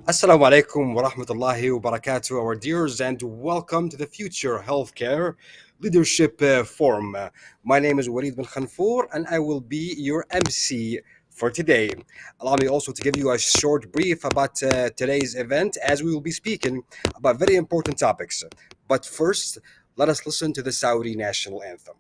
Assalamu alaikum wa rahmatullahi wa barakatuh, our dears, and welcome to the Future Healthcare Leadership Forum. My name is Walid bin Khanfour, and I will be your MC for today. Allow me also to give you a short brief about today's event, as we will be speaking about very important topics. But first, let us listen to the Saudi national anthem.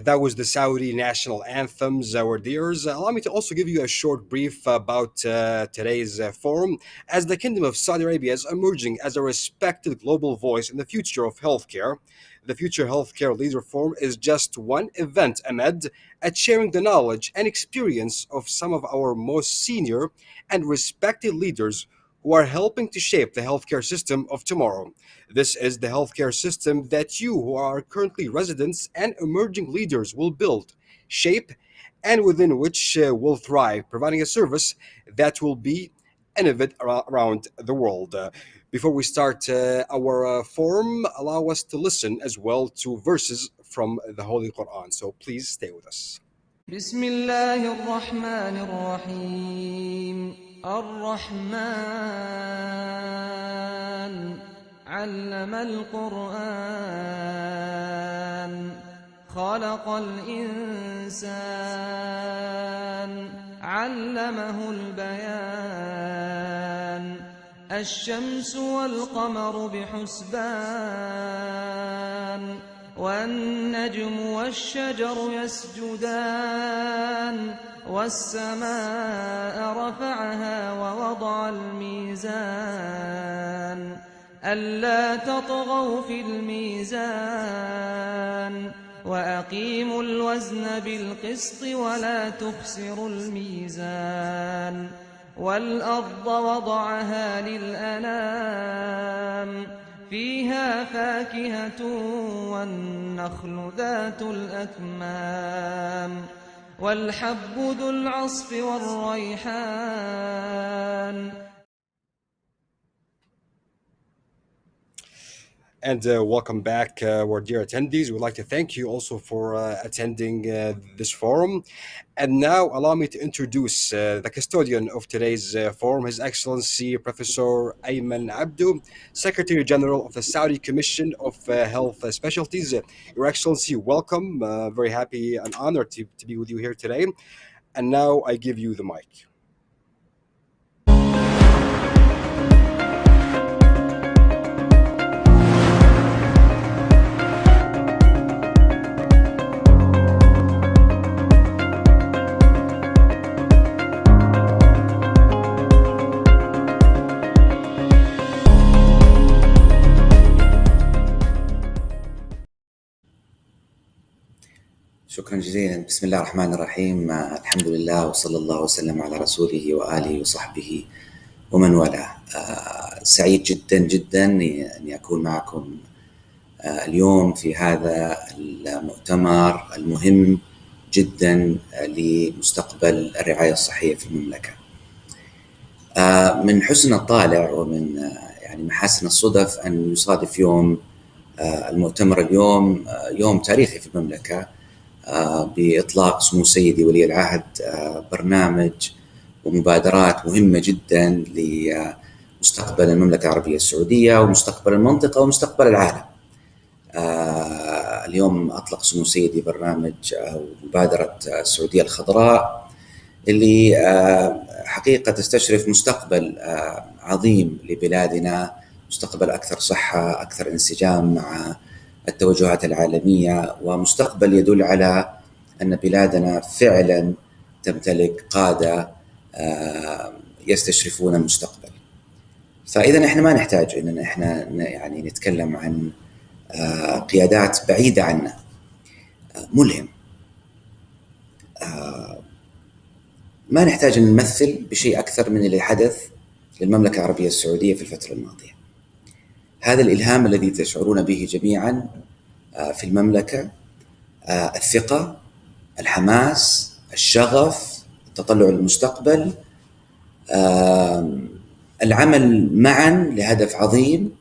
That was the Saudi national anthems, our dears. Allow me to also give you a short brief about today's forum, as the Kingdom of Saudi Arabia is emerging as a respected global voice in the future of healthcare. The Future Healthcare Leader Forum is just one event amid at sharing the knowledge and experience of some of our most senior and respected leaders who are helping to shape the healthcare system of tomorrow. This is the healthcare system that you, who are currently residents and emerging leaders, will build, shape, and within which will thrive, providing a service that will be innovative around the world. Before we start our forum, allow us to listen as well to verses from the Holy Quran. So please stay with us. بسم الله الرحمن الرحيم الرحمن علم القرآن خلق الإنسان علمه البيان الشمس والقمر بحسبان والنجم والشجر يسجدان والسماء رفعها ووضع الميزان ألا تطغوا في الميزان وأقيموا الوزن بالقسط ولا تخسروا الميزان والأرض وضعها للأنام فيها فاكهة والنخل ذات الأكمام والحب ذو العصف والريحان. And welcome back, our dear attendees. We'd like to thank you also for attending this forum. And now allow me to introduce the custodian of today's forum, His Excellency Professor Ayman Abdu, Secretary General of the Saudi Commission of Health Specialties. Your Excellency, welcome. Very happy and honored to be with you here today. And now I give you the mic. شكرا جزيلا. بسم الله الرحمن الرحيم. الحمد لله وصلى الله وسلم على رسوله وآله وصحبه ومن والاه. سعيد جدا جدا أن أكون معكم اليوم في هذا المؤتمر المهم جدا لمستقبل الرعاية الصحية في المملكة. من حسن الطالع ومن محاسن الصدف أن يصادف يوم المؤتمر اليوم يوم تاريخي في المملكة، بإطلاق سمو سيدي ولي العهد برنامج ومبادرات مهمة جدا لمستقبل المملكة العربية السعودية ومستقبل المنطقة ومستقبل العالم. اليوم أطلق سمو سيدي برنامج أو مبادرة السعودية الخضراء، اللي حقيقة تستشرف مستقبل عظيم لبلادنا، مستقبل أكثر صحة، أكثر انسجام مع التوجهات العالمية، ومستقبل يدل على أن بلادنا فعلا تمتلك قادة يستشرفون المستقبل. فإذا إحنا ما نحتاج إننا إحنا يعني نتكلم عن قيادات بعيدة عنا. ملهم. ما نحتاج أن نمثل بشيء أكثر من اللي حدث للمملكة العربية السعودية في الفترة الماضية. هذا الإلهام الذي تشعرون به جميعا في المملكة، الثقة، الحماس، الشغف، التطلع للمستقبل، العمل معا لهدف عظيم،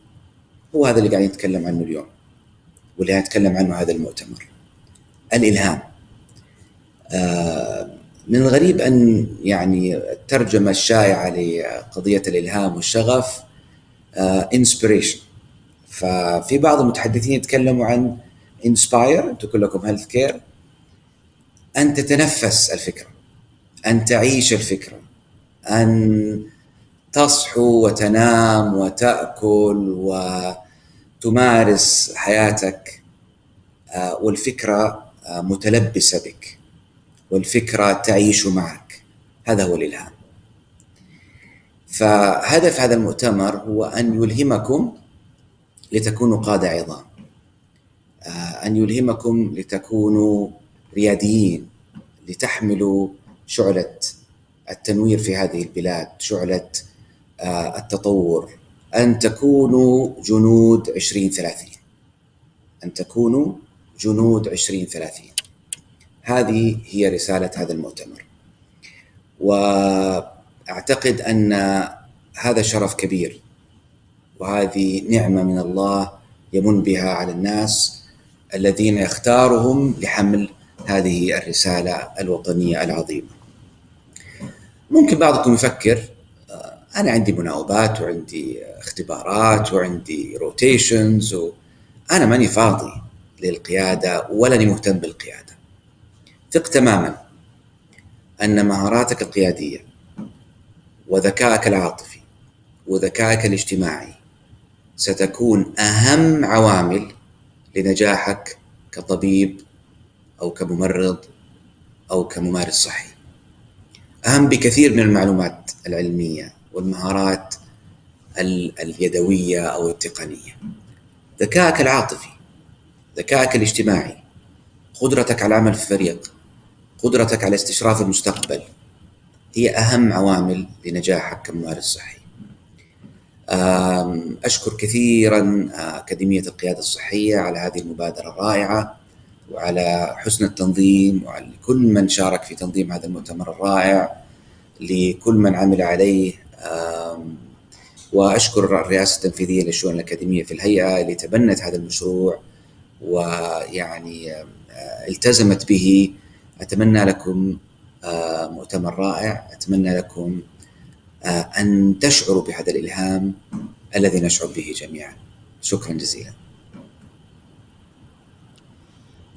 هو هذا اللي قاعد نتكلم عنه اليوم واللي هنتكلم عنه هذا المؤتمر. الإلهام. من الغريب أن يعني الترجمة الشائعة لقضية الإلهام والشغف inspiration. ففي بعض المتحدثين يتكلموا عن inspire، أنتم كلكم health care، أن تتنفس الفكرة، أن تعيش الفكرة، أن تصحو وتنام وتأكل وتمارس حياتك، والفكرة متلبسة بك، والفكرة تعيش معك. هذا هو الإلهام. فهدف هذا المؤتمر هو أن يلهمكم لتكونوا قادة عظام، أن يلهمكم لتكونوا رياديين، لتحملوا شعلة التنوير في هذه البلاد، شعلة التطور، أن تكونوا جنود 2030، أن تكونوا جنود 2030. هذه هي رسالة هذا المؤتمر، وأعتقد أن هذا شرف كبير، وهذه نعمة من الله يمن بها على الناس الذين يختارهم لحمل هذه الرسالة الوطنية العظيمة. ممكن بعضكم يفكر أنا عندي مناوبات وعندي اختبارات وعندي روتيشنز وأنا ماني فاضي للقيادة ولاني مهتم بالقيادة. ثق تماما أن مهاراتك القيادية وذكائك العاطفي وذكائك الاجتماعي ستكون أهم عوامل لنجاحك كطبيب أو كممرض أو كممارس صحي، أهم بكثير من المعلومات العلمية والمهارات اليدوية أو التقنية. ذكائك العاطفي، ذكائك الاجتماعي، قدرتك على العمل في فريق، قدرتك على استشراف المستقبل، هي أهم عوامل لنجاحك كممارس صحي. أشكر كثيرا أكاديمية القيادة الصحية على هذه المبادرة الرائعة، وعلى حسن التنظيم، وعلى كل من شارك في تنظيم هذا المؤتمر الرائع، لكل من عمل عليه. وأشكر الرئاسة التنفيذية للشؤون الأكاديمية في الهيئة اللي تبنت هذا المشروع ويعني التزمت به. أتمنى لكم مؤتمر رائع، أتمنى لكم أن تشعروا بهذا الإلهام الذي نشعر به جميعا. شكرا جزيلا.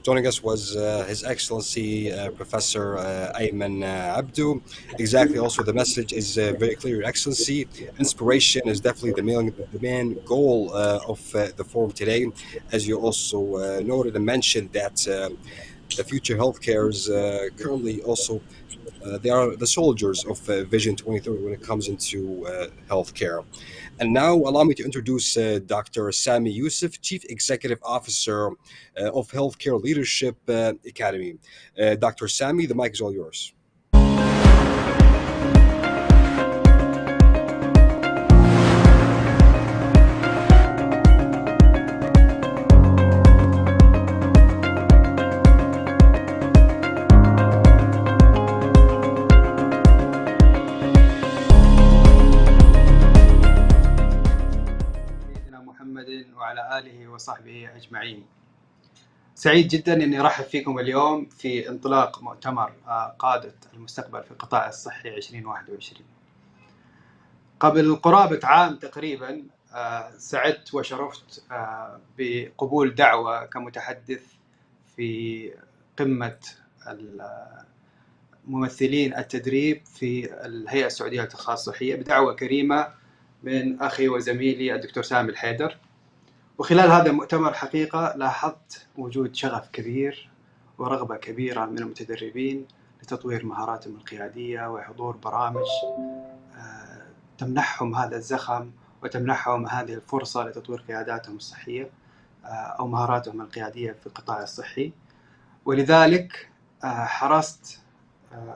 Joining us was His Excellency Professor Ayman Abdu. Exactly. Also, the message is very clear, Your Excellency. Inspiration is definitely the main goal of the forum today. As you also noted and mentioned that the future healthcare is currently also they are the soldiers of Vision 2030 when it comes into healthcare. And now, allow me to introduce Dr. Sami Youssef, Chief Executive Officer of Healthcare Leadership Academy. Dr. Sami, the mic is all yours. وعلى آله وصحبه أجمعين. سعيد جدا أني أرحب فيكم اليوم في انطلاق مؤتمر قادة المستقبل في القطاع الصحي 2021. قبل قرابة عام تقريبا سعدت وشرفت بقبول دعوة كمتحدث في قمة ممثلين التدريب في الهيئة السعودية للتخصصات الصحية بدعوة كريمة من أخي وزميلي الدكتور سامي الحيدر. وخلال هذا المؤتمر حقيقة لاحظت وجود شغف كبير ورغبة كبيرة من المتدربين لتطوير مهاراتهم القيادية وحضور برامج تمنحهم هذا الزخم وتمنحهم هذه الفرصة لتطوير قياداتهم الصحية أو مهاراتهم القيادية في القطاع الصحي. ولذلك حرصت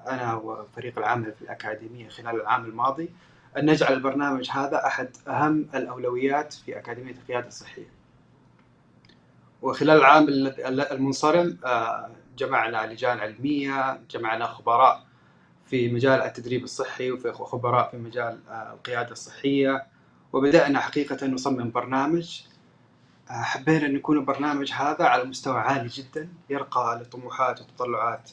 أنا وفريق العمل في الأكاديمية خلال العام الماضي أن نجعل البرنامج هذا أحد أهم الأولويات في أكاديمية القيادة الصحية. وخلال العام المنصرم جمعنا لجان علمية، جمعنا خبراء في مجال التدريب الصحي وخبراء في مجال القيادة الصحية، وبدأنا حقيقة نصمم برنامج. حبينا أن يكون البرنامج هذا على مستوى عالي جدا يرقى لطموحات وتطلعات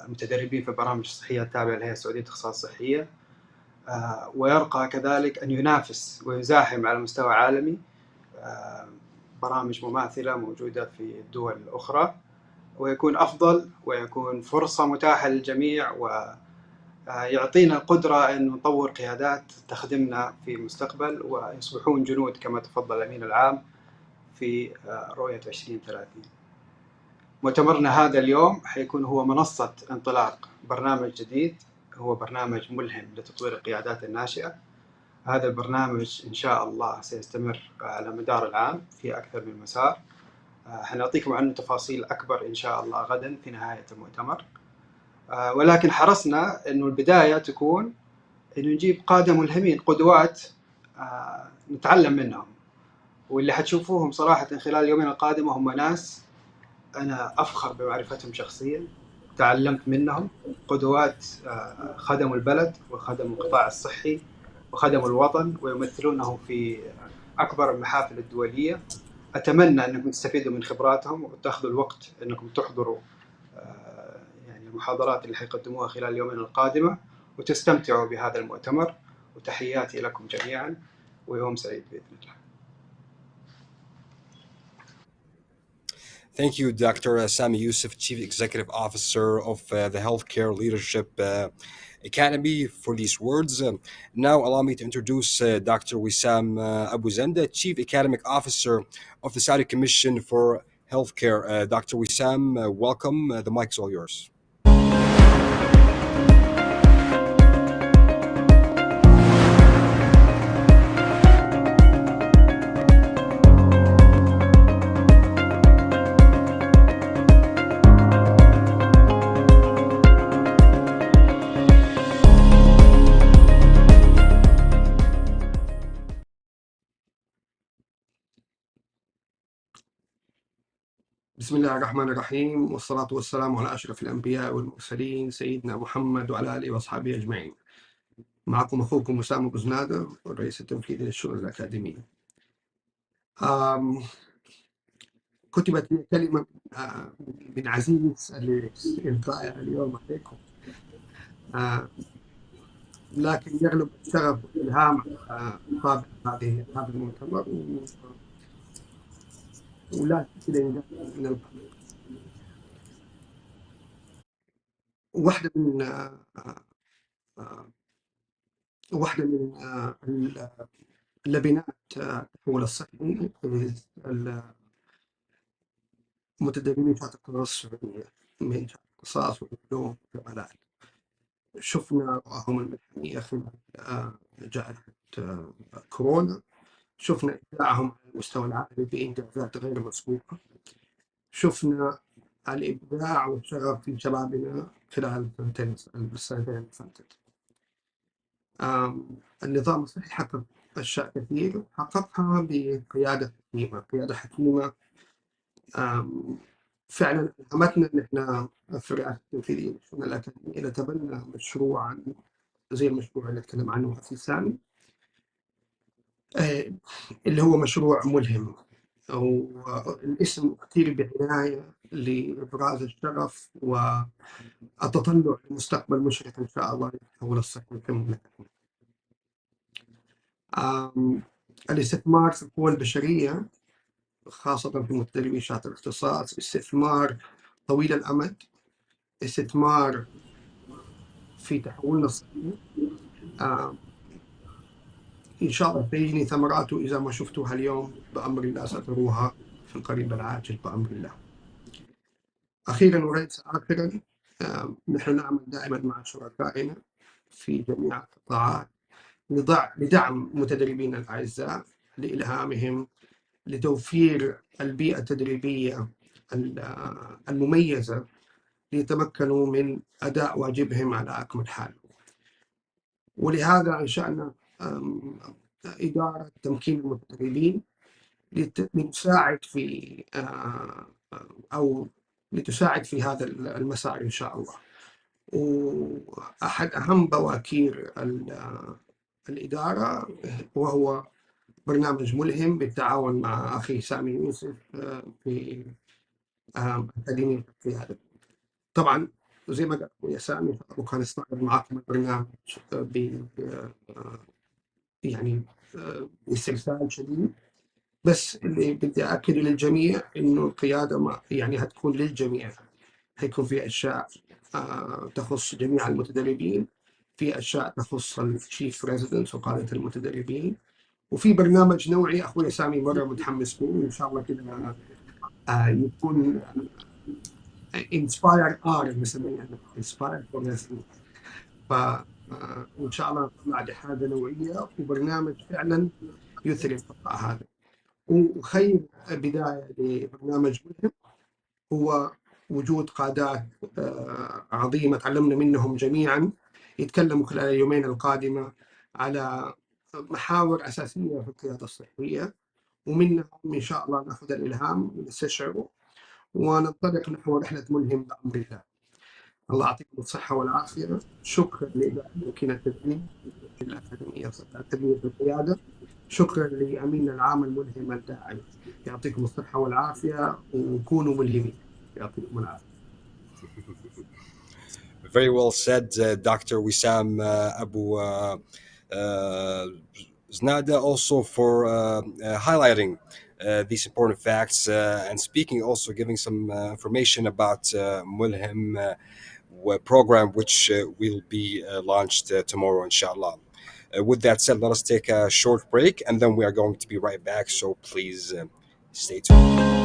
المتدربين في البرامج الصحية التابعة للهيئة السعودية للتخصصات الصحية، ويرقى كذلك أن ينافس ويزاحم على مستوى عالمي برامج مماثلة موجودة في الدول الأخرى، ويكون أفضل ويكون فرصة متاحة للجميع، ويعطينا القدرة أن نطور قيادات تخدمنا في المستقبل ويصبحون جنود كما تفضل الأمين العام في رؤية 2030. مؤتمرنا هذا اليوم حيكون هو منصة انطلاق برنامج جديد، هو برنامج ملهم لتطوير القيادات الناشئة. هذا البرنامج إن شاء الله سيستمر على مدار العام في أكثر من مسار. حنعطيكم عنه تفاصيل أكبر إن شاء الله غدا في نهاية المؤتمر، ولكن حرصنا أنه البداية تكون أنه نجيب قادة ملهمين، قدوات نتعلم منهم، واللي حتشوفوهم صراحة خلال اليومين القادمة هم ناس أنا أفخر بمعرفتهم شخصيا، تعلمت منهم، قدوات خدموا البلد وخدموا القطاع الصحي وخدموا الوطن ويمثلونه في أكبر المحافل الدولية. أتمنى أنكم تستفيدوا من خبراتهم وتأخذوا الوقت أنكم تحضروا يعني المحاضرات اللي حيقدموها خلال اليومين القادمة وتستمتعوا بهذا المؤتمر. وتحياتي لكم جميعا ويوم سعيد بإذن الله. Thank you, Dr. Sami Youssef, Chief Executive Officer of the Healthcare Leadership Academy, for these words. Now, allow me to introduce Dr. Wissam Abu Zenda, Chief Academic Officer of the Saudi Commission for Healthcare. Dr. Wissam, welcome. The mic's all yours. بسم الله الرحمن الرحيم، والصلاة والسلام على أشرف الأنبياء والمرسلين سيدنا محمد وعلى آله وأصحابه أجمعين. معكم أخوكم وسام أبو زنادة، الرئيس التنفيذي للشؤون الأكاديمية. كتبت لي كلمة من عزيز لإلقائها اليوم عليكم، لكن يغلب الشغف والإلهام طابع هذا المؤتمر، ولا كده من القلب. واحدة من اللبنات التحول الصحي المتدربين في التخصص السعودية من الاختصاص والعلوم والجمالات. شفنا رؤاهم الملحمية خلال جائحة كورونا، شفنا إبداعهم على المستوى العالمي بإنجازات غير مسبوقة، شفنا الإبداع والشغف في شبابنا خلال السنتين اللي فاتت. النظام الصحي حقق أشياء كثير، حققها بقيادة حكيمة، قيادة حكيمة فعلا ألهمتنا إن إحنا في الرئاسة التنفيذية للشؤون الأكاديمية نتبنى مشروعا زي المشروع اللي أتكلم عنه في سامي، اللي هو مشروع ملهم، والاسم كثير بعناية لإبراز الشغف والتطلع لمستقبل مشرق إن شاء الله للتحول الصحي في المملكة. الاستثمار في القوى البشرية خاصة في متدربي شهادة الاختصاص استثمار طويل الأمد، استثمار في تحولنا الصحي. إن شاء الله تجني ثمراته إذا ما شفتوها اليوم بأمر الله ستروها في القريب العاجل بأمر الله. أخيرا وليس آخرا، نحن نعمل دائما مع شركائنا في جميع القطاعات لدعم متدربين الأعزاء، لإلهامهم، لتوفير البيئة التدريبية المميزة ليتمكنوا من أداء واجبهم على أكمل حال. ولهذا أنشأنا إدارة تمكين المتدربين لتساعد في لتساعد في هذا المسار إن شاء الله. وأحد أهم بواكير الإدارة وهو برنامج ملهم بالتعاون مع أخي سامي يوسف في أكاديمية القيادة. طبعا زي ما قال يا سامي وكان يستعرض معكم البرنامج يعني باسترسال شديد، بس اللي بدي أكد للجميع إنه القيادة يعني هتكون للجميع، هيكون في أشياء تخص جميع المتدربين، في أشياء تخص الشيف ريزيدنس وقادة المتدربين، وفي برنامج نوعي أخوي سامي مرة متحمس له إن شاء الله كده يكون inspire نسميها inspire for wrestling. فإن شاء الله نطلع لحاجة نوعية وبرنامج فعلا يثري القطاع هذا. وخير بداية لبرنامج مهم هو وجود قادات عظيمة تعلمنا منهم جميعا، يتكلموا خلال اليومين القادمة على محاور أساسية في القيادة الصحية، ومنهم إن شاء الله نأخذ الإلهام ونستشعره وننطلق نحو رحلة ملهم بأمر الله. الله يعطيكم الصحة والعافية. شكرا لإدارة تمكين التدريب في الأكاديمية القيادة، شكرا لأمين العام الملهم الداعم. يعطيكم الصحة والعافية وكونوا ملهمين. يعطيكم العافية. Very well said, Dr. Wissam Abu Znada, also for highlighting these important facts and speaking, also giving some information about Mulhim program, which will be launched tomorrow, inshallah. With that said, let us take a short break and then we are going to be right back. So please stay tuned.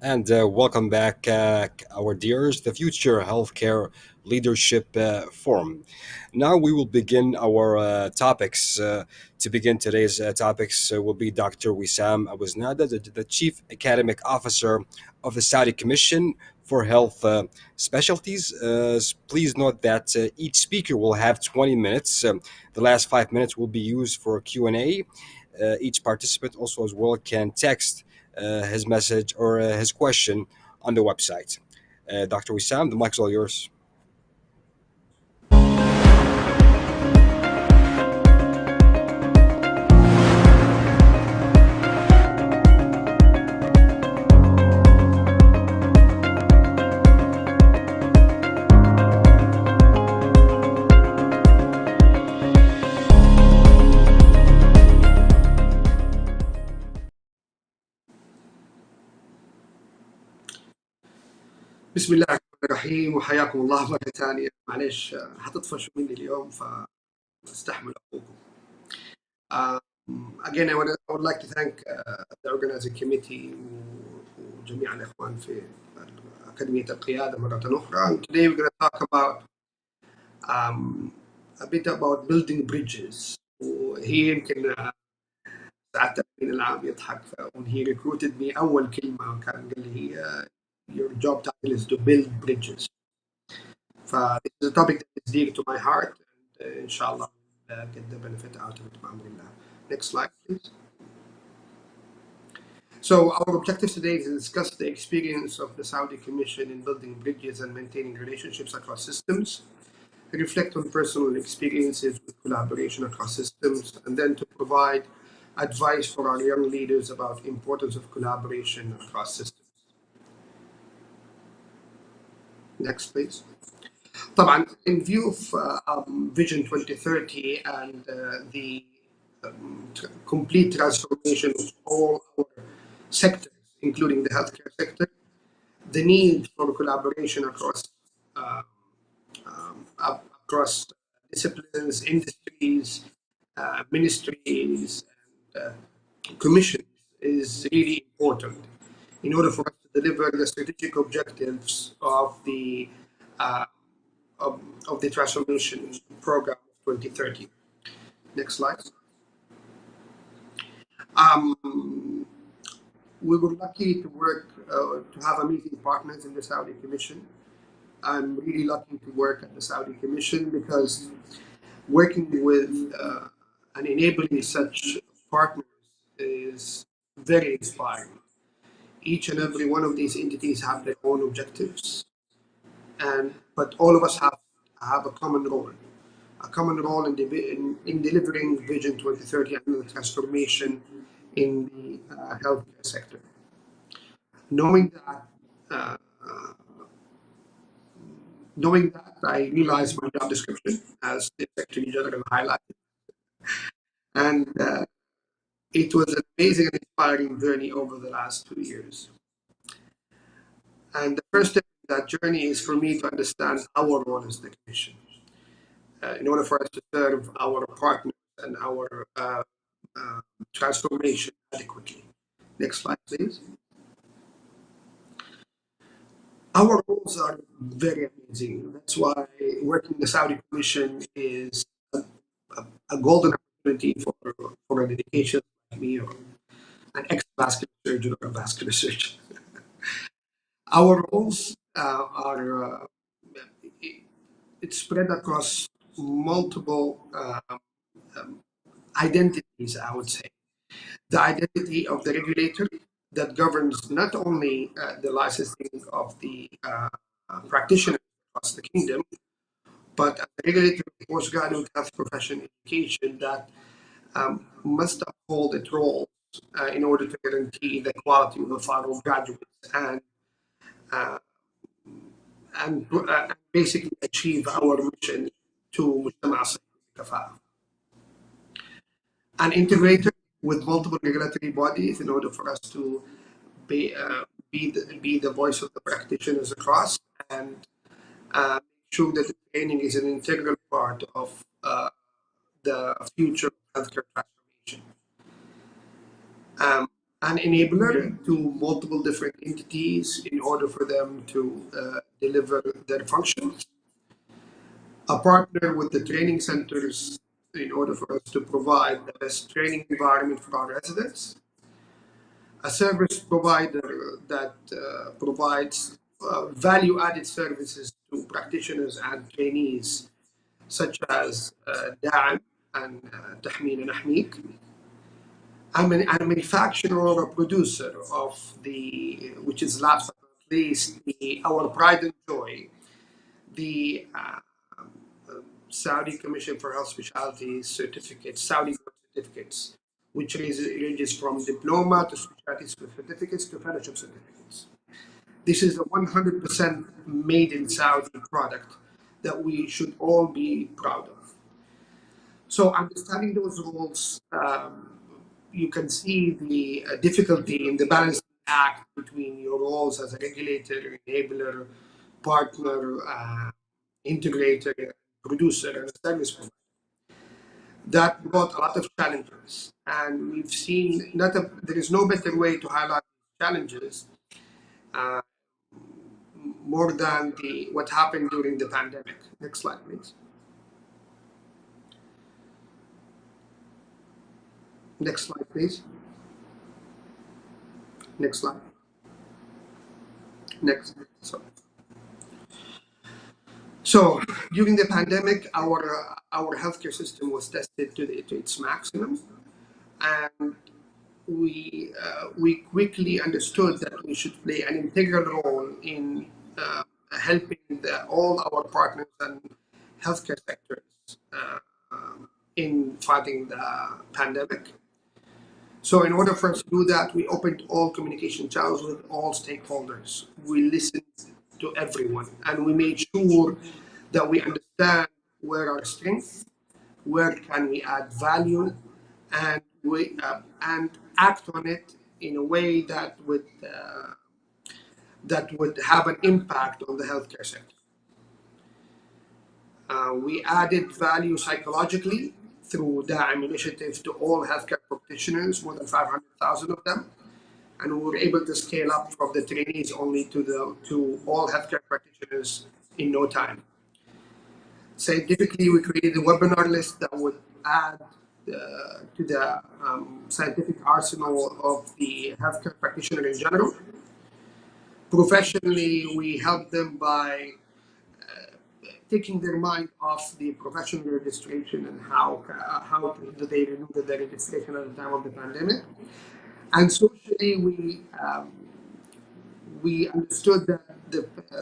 And welcome back, our dears, the Future Healthcare Leadership Forum. Now we will begin our topics. To begin today's topics will be Dr. Wissam Abuznada, the Chief Academic Officer of the Saudi Commission for Health Specialties. Please note that each speaker will have 20 minutes. The last 5 minutes will be used for Q&A. Each participant also as well can text his message or his question on the website. Dr. Wissam, the mic's all yours. بسم الله الرحمن الرحيم وحياكم الله مرة ثانية. معلش هتطفشوا مني اليوم فاستحمل أخوكم. Again, I would like to thank the organizing committee وجميع الإخوان في أكاديمية القيادة مرة أخرى. And today we're going to talk about a bit about building bridges. وهي يمكن سعادة الأمين العام يضحك when he recruited me أول كلمة كان قال لي your job title is to build bridges. This is a topic that is dear to my heart, and inshallah get the benefit out of it. Next slide, please. So our objective today is to discuss the experience of the Saudi Commission in building bridges and maintaining relationships across systems, reflect on personal experiences with collaboration across systems, and then to provide advice for our young leaders about the importance of collaboration across systems. Next, please. طبعا in view of Vision 2030 and the complete transformation of all our sectors, including the healthcare sector, the need for collaboration across across disciplines, industries, ministries, and commissions is really important in order for us to deliver the strategic objectives of the transformation program of 2030. Next slide. We were lucky to work to have amazing partners in the Saudi Commission. I'm really lucky to work at the Saudi Commission because working with and enabling such partners is very inspiring. Each and every one of these entities have their own objectives, but all of us have a common role in delivering Vision 2030 and the transformation in the healthcare sector. Knowing that, I realized my job description, as the Secretary General highlighted, and it was an amazing and inspiring journey over the last 2 years. And the first step in that journey is for me to understand our role as the Commission. In order for us to serve our partners and our transformation adequately. Next slide, please. Our roles are very amazing. That's why working in the Saudi Commission is a golden opportunity for a dedication like me or an ex-vascular surgeon or a vascular surgeon. Our roles are it's spread across multiple identities, I would say. The identity of the regulator that governs not only the licensing of the practitioners across the kingdom, but a regulator of postgraduate health profession education that must uphold its role in order to guarantee the quality of our graduates and basically achieve our mission to مجتمع صحي بكفاءة. An integrator with multiple regulatory bodies in order for us to be the voice of the practitioners across and make sure that the training is an integral part of the future healthcare transformation. an enabler to multiple different entities in order for them to deliver their functions, a partner with the training centers in order for us to provide the best training environment for our residents, a service provider that provides value-added services to practitioners and trainees, such as داعم and تحميل ونحميك, I'm a manufacturer or a producer of which is last but not least, our pride and joy, the Saudi Commission for Health Specialties certificates, Saudi certificates, which ranges from diploma to specialty certificates to fellowship certificates. This is a 100% made in Saudi product that we should all be proud of. So understanding those rules, you can see the difficulty in the balancing act between your roles as a regulator, enabler, partner, integrator, producer, and a service provider. That brought a lot of challenges, and we've seen there is no better way to highlight challenges more than what happened during the pandemic. Next slide, please. Next slide, please. Next slide. Next. So during the pandemic, our healthcare system was tested to its maximum, and we quickly understood that we should play an integral role in helping all our partners and healthcare sectors in fighting the pandemic. So in order for us to do that, we opened all communication channels with all stakeholders. We listened to everyone, and we made sure that we understand where our strengths, where can we add value, and we and act on it in a way that would have an impact on the healthcare sector. We added value psychologically through DAIM initiatives to all healthcare practitioners, more than 500,000 of them, and we were able to scale up from the trainees only to all healthcare practitioners in no time. Scientifically, we created a webinar list that would add to the scientific arsenal of the healthcare practitioner in general. Professionally, we help them by taking their mind off the professional registration and how do they renew their registration at the time of the pandemic. And socially, we understood that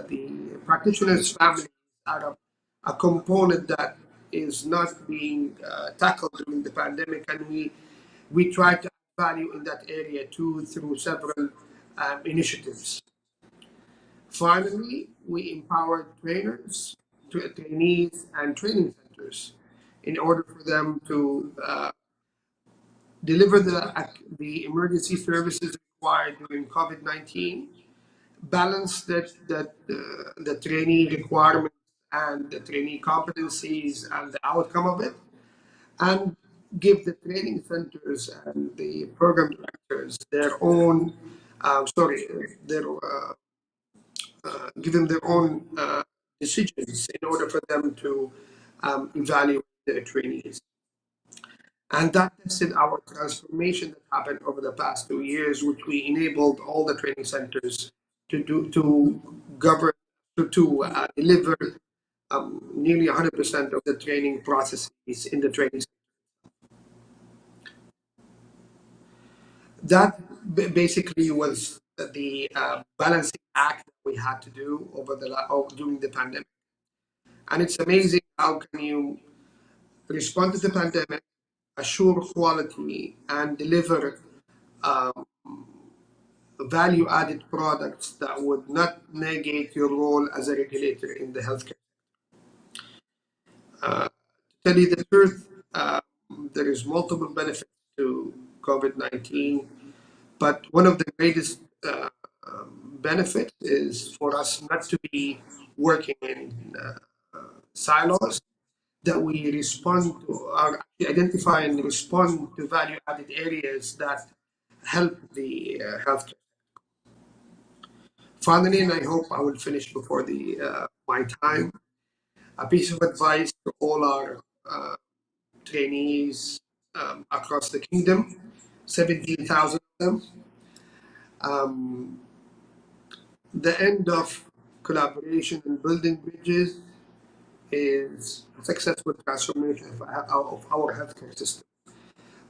the practitioners' families are a component that is not being tackled during the pandemic, and we tried to add value in that area too through several initiatives. Finally, we empowered trainees and training centers in order for them to deliver the emergency services required during COVID-19, balance the trainee requirements and the trainee competencies and the outcome of it, and give the training centers and the program directors their own, give them their own decisions in order for them to evaluate their trainees. And that tested our transformation that happened over the past 2 years, which we enabled all the training centers to deliver nearly 100% of the training processes in the training center. That basically was the balancing act that we had to do during the pandemic. And it's amazing how can you respond to the pandemic, assure quality, and deliver value-added products that would not negate your role as a regulator in the healthcare. To tell you the truth, there is multiple benefits to COVID-19, but one of the greatest benefits is for us not to be working in silos, that we respond to identify and respond to value-added areas that help the healthcare. Finally, and I hope I will finish before the my time, a piece of advice to all our trainees across the kingdom, 17,000 of them. The end of collaboration and building bridges is a successful transformation of our healthcare system.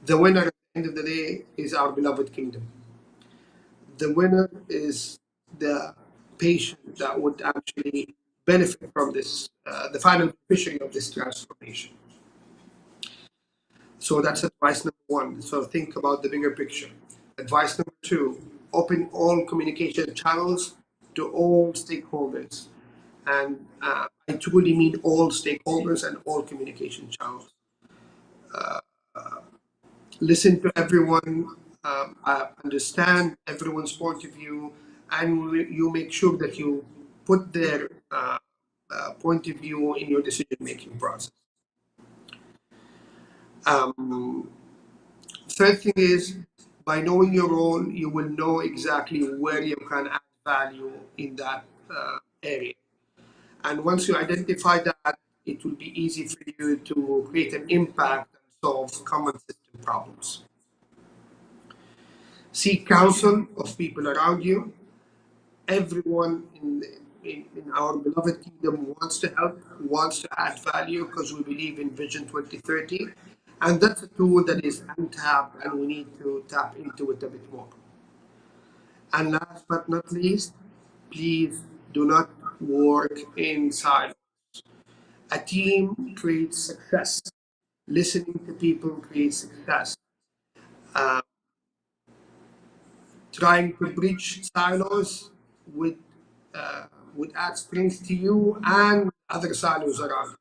The winner at the end of the day is our beloved kingdom. The winner is the patient that would actually benefit from this, the final beneficiary of this transformation. So that's advice number one. So think about the bigger picture. Advice number two, open all communication channels to all stakeholders. And I truly mean all stakeholders and all communication channels. Listen to everyone, understand everyone's point of view, and you make sure that you put their point of view in your decision-making process. Third thing is, by knowing your role, you will know exactly where you can add value in that area. And once you identify that, it will be easy for you to create an impact and solve common system problems. Seek counsel of people around you. Everyone in our beloved kingdom wants to help, wants to add value because we believe in Vision 2030. And that's a tool that is untapped and we need to tap into it a bit more. And last but not least, please do not work in silos. A team creates success. Listening to people creates success. Trying to bridge silos would add strength to you and other silos around.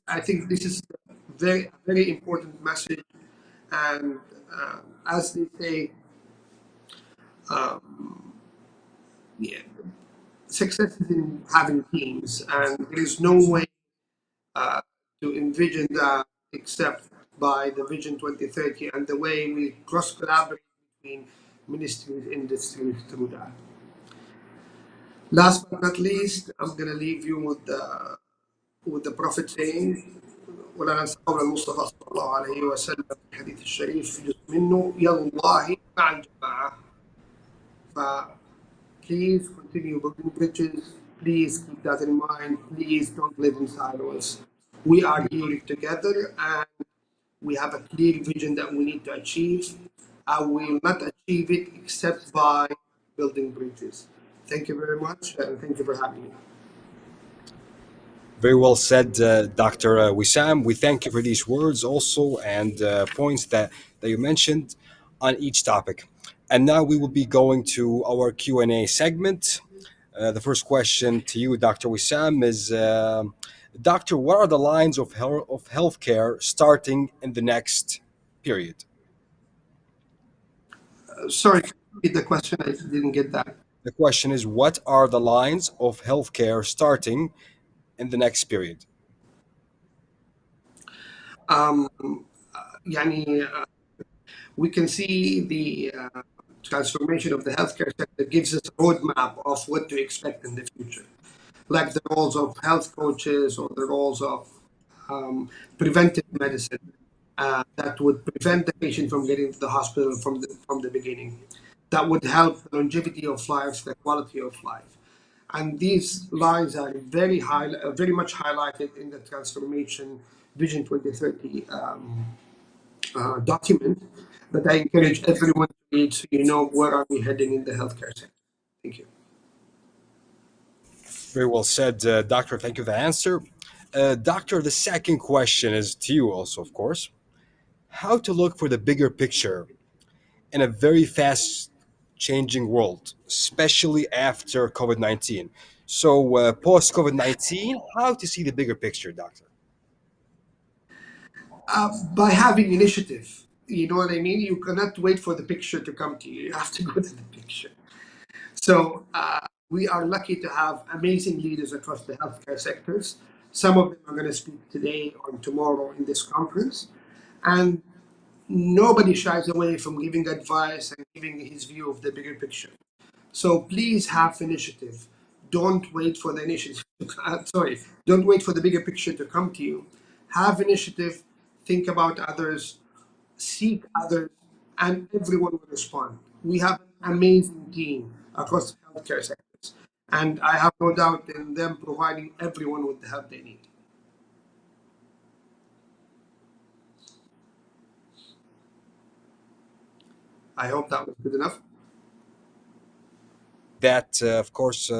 I think this is a very important message. And as they say, yeah, success is in having teams, and there is no way to envision that except by the Vision 2030 and the way we cross collaborate between ministries, industries through that. Last but not least, I'm going to leave you with the Prophet saying, ولا ننسى قول المصطفى صلى الله عليه وسلم في الحديث الشريف جزء منه يد الله مع الجماعة. Please continue building bridges. Please keep that in mind. Please don't live in silos. We are here together and we have a clear vision that we need to achieve. We will not achieve it except by building bridges. Thank you very much and thank you for having me. Very well said, Dr. Wissam. We thank you for these words also and points that you mentioned on each topic. And now we will be going to our Q&A segment. The first question to you, Dr. Wissam, is Doctor, what are the lines of healthcare starting in the next period? Sorry, can you repeat the question? I didn't get that. The question is, what are the lines of healthcare starting in the next period? يعني, we can see the transformation of the healthcare sector gives us a roadmap of what to expect in the future, like the roles of health coaches or the roles of preventive medicine that would prevent the patient from getting to the hospital from the beginning. That would help the longevity of life, the quality of life. And these lines are very much highlighted in the Transformation Vision 2030 document that I encourage everyone to read so you know where are we heading in the healthcare sector. Thank you. Very well said, Doctor. Thank you for the answer. Doctor, the second question is to you also, of course. How to look for the bigger picture in a very fast changing world, especially after COVID 19. So, post COVID 19, how to see the bigger picture, Doctor? By having initiative, you know what I mean? You cannot wait for the picture to come to you. You have to go to the picture. So we are lucky to have amazing leaders across the healthcare sectors. Some of them are going to speak today or tomorrow in this conference. And nobody shies away from giving advice and giving his view of the bigger picture. So please have initiative. Don't wait for the initiative. Don't wait for the bigger picture to come to you. Have initiative. Think about others. Seek others, and everyone will respond. We have an amazing team across the healthcare sectors, and I have no doubt in them providing everyone with the help they need. I hope that was good enough. That, of course,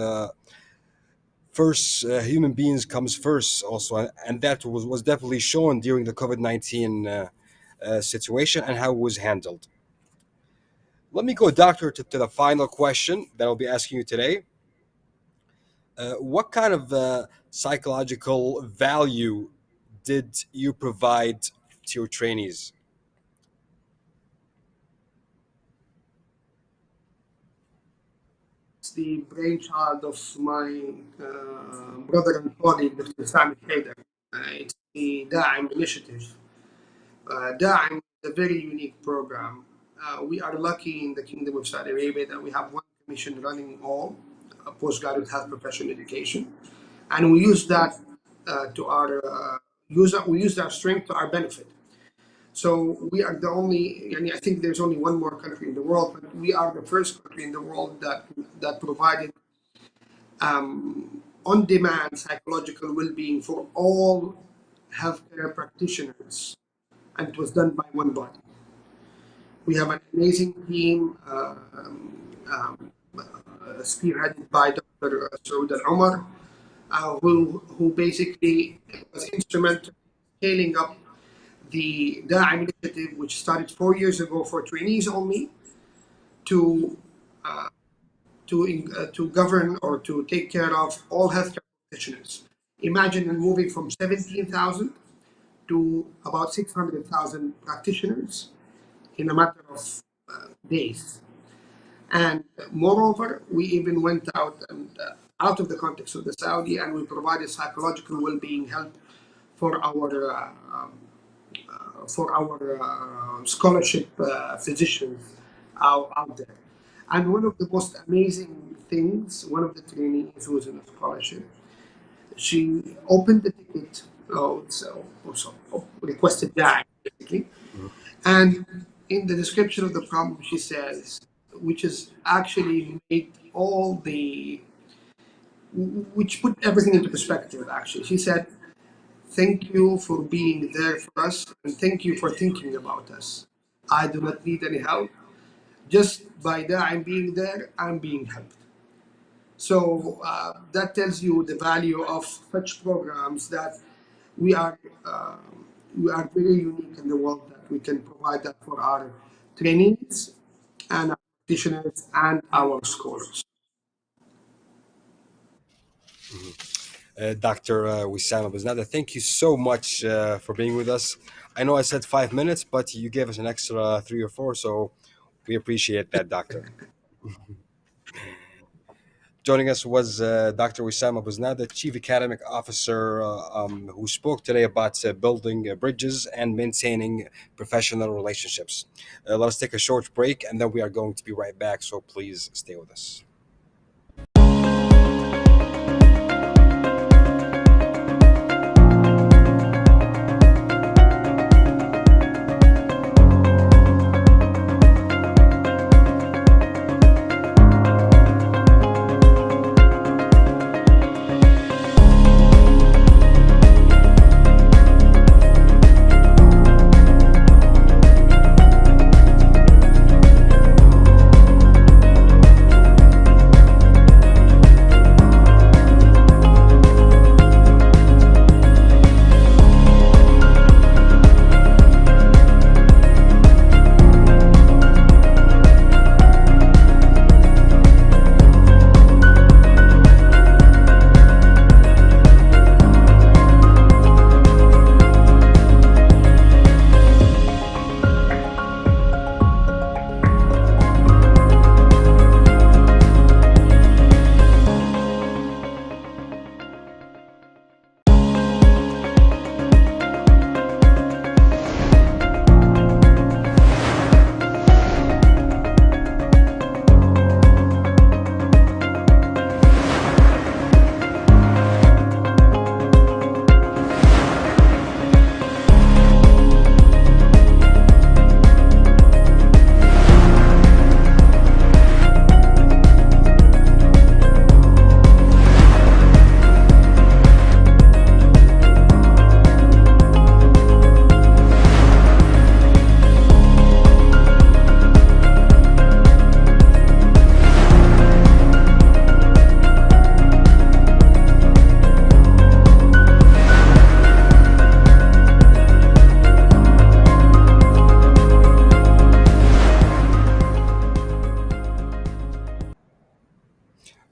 first human beings comes first also, and that was definitely shown during the COVID-19 situation and how it was handled. Let me go, doctor, to the final question that I'll be asking you today. What kind of psychological value did you provide to your trainees? It's the brainchild of my brother and colleague, Dr. Sami Haider. It's the DAIM initiative. DAIM is a very unique program. We are lucky in the Kingdom of Saudi Arabia that we have one commission running all postgraduate health professional education, and we use that to our we use that strength to our benefit. So we are the only, and I think there's only one more country in the world, but we are the first country in the world that provided on-demand psychological well-being for all healthcare practitioners, and it was done by one body. We have an amazing team spearheaded by Dr. Saud Al-Omar, who basically was instrumental in scaling up the DAIM initiative, which started 4 years ago for trainees only, to govern or to take care of all healthcare practitioners. Imagine moving from 17,000 to about 600,000 practitioners in a matter of days. And moreover, we even went out and out of the context of the Saudi, and we provided psychological well-being help for our scholarship physicians out there. And one of the most amazing things, one of the trainees who was in a scholarship, she opened the ticket, requested that basically, and in the description of the problem she says, which is actually made all the, which put everything into perspective actually. She said, "Thank you for being there for us, and thank you for thinking about us. I do not need any help. Just by that I'm being there, I'm being helped." So that tells you the value of such programs, that we are very unique in the world that we can provide that for our trainees and our practitioners and our scholars. Dr. Wissam Abuznada, thank you so much for being with us. I know I said 5 minutes, but you gave us an extra 3 or 4, so we appreciate that, doctor. Joining us was Dr. Wissam Abuznada, Chief Academic Officer, who spoke today about building bridges and maintaining professional relationships. Let us take a short break, and then we are going to be right back, so please stay with us.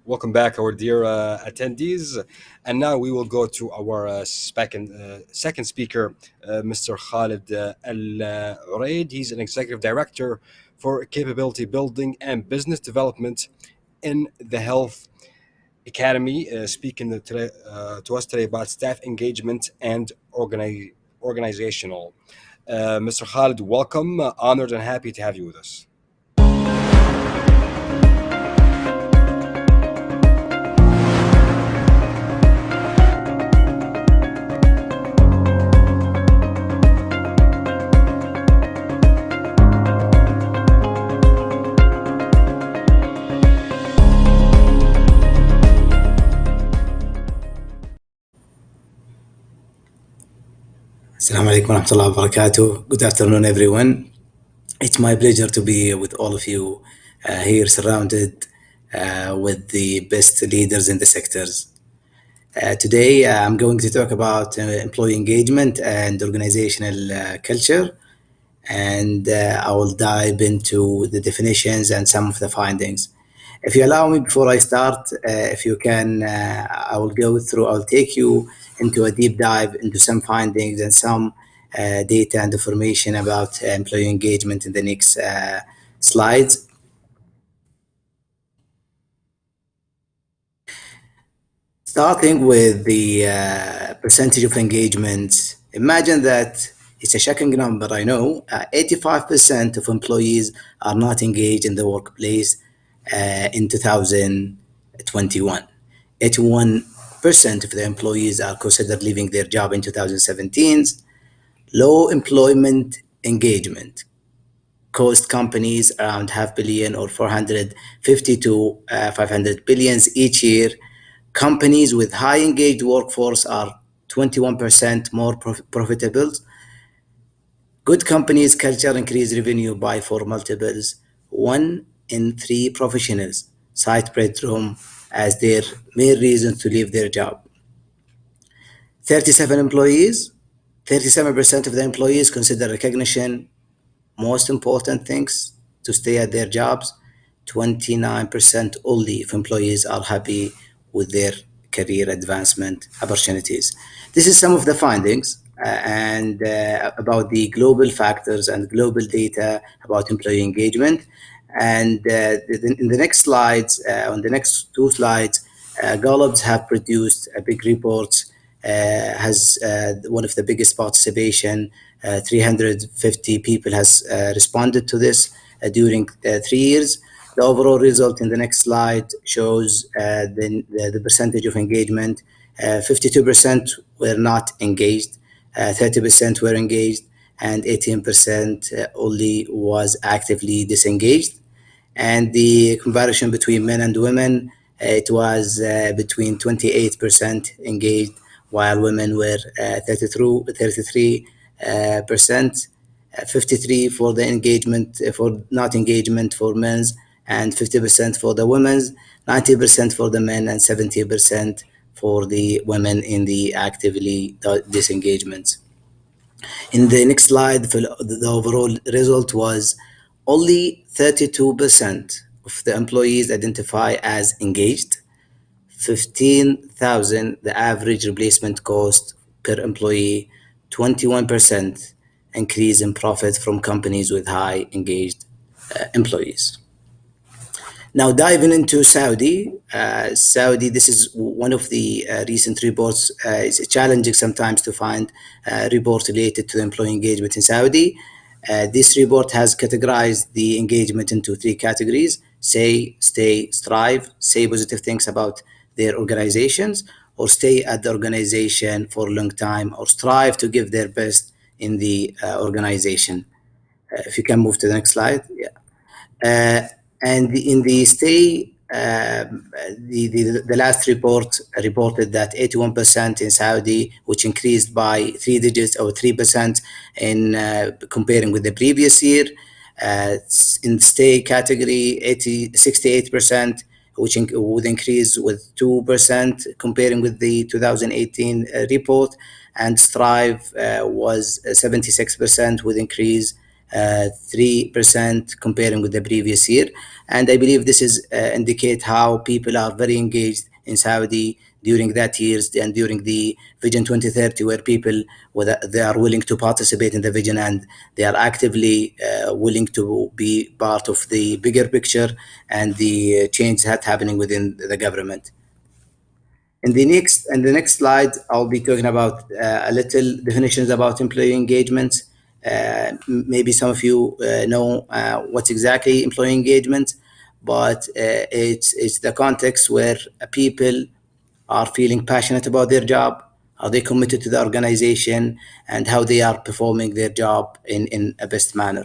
Welcome back, our dear attendees. And now we will go to our second speaker, Mr. Khalid Al-Uraid. He's an executive director for capability building and business development in the Health Academy, speaking to us today about staff engagement and organizational. Mr. Khalid, welcome. Honored and happy to have you with us. Assalamu alaikum wa rahmatullahi wa barakatuh. Good afternoon, everyone. It's my pleasure to be with all of you here, surrounded with the best leaders in the sectors. Today, I'm going to talk about employee engagement and organizational culture, and I will dive into the definitions and some of the findings. If you allow me, before I start, if you can, I'll take you into a deep dive into some findings and some data and information about employee engagement in the next slides. Starting with the percentage of engagement, imagine that it's a shocking number, I know. 85% of employees are not engaged in the workplace in 2021. 81% of the employees are considered leaving their job in 2017. Low employment engagement cost companies around $500 billion or 450 to 500 billions each year. Companies with high engaged workforce are 21% more profitable. Good companies' culture increase revenue by 4 multiples. 1 in 3 professionals cite bedroom as their main reason to leave their job. 37% of the employees consider recognition most important things to stay at their jobs. 29% only if employees are happy with their career advancement opportunities. This is some of the findings and about the global factors and global data about employee engagement. And in the next slides, on the next 2 slides, Gallup have produced a big report, has one of the biggest participation. 350 people has responded to this during 3 years. The overall result in the next slide shows the percentage of engagement. 52% were not engaged, 30% were engaged, and 18% only was actively disengaged. And the comparison between men and women, it was between 28% engaged, while women were 33%, 53 for the engagement, for not engagement for men's, and 50% for the women's, 90% for the men, and 70% for the women in the actively disengagement. In the next slide, the overall result was only 32% of the employees identify as engaged. 15,000 the average replacement cost per employee. 21% increase in profit from companies with high engaged employees. Now diving into Saudi, this is one of the recent reports. It's challenging sometimes to find reports related to employee engagement in Saudi. This report has categorized the engagement into 3 categories: say, stay, strive, say positive things about their organizations, or stay at the organization for a long time, or strive to give their best in the organization. If you can move to the next slide. Yeah. And in the stay, the last report reported that 81% in Saudi, which increased by 3 digits or 3% in comparing with the previous year. In stay category, 68%, which would increase with 2% comparing with the 2018 report, and strive was 76% with increase 3% comparing with the previous year. And I believe this is indicate how people are very engaged in Saudi during that years and during the Vision 2030, where people, whether they are willing to participate in the vision and they are actively willing to be part of the bigger picture and the change that's happening within the government. In the next slide, I'll be talking about a little definitions about employee engagement. Maybe some of you know what's exactly employee engagement, but it's the context where people are feeling passionate about their job, how they committed to the organization, and how they are performing their job in a best manner.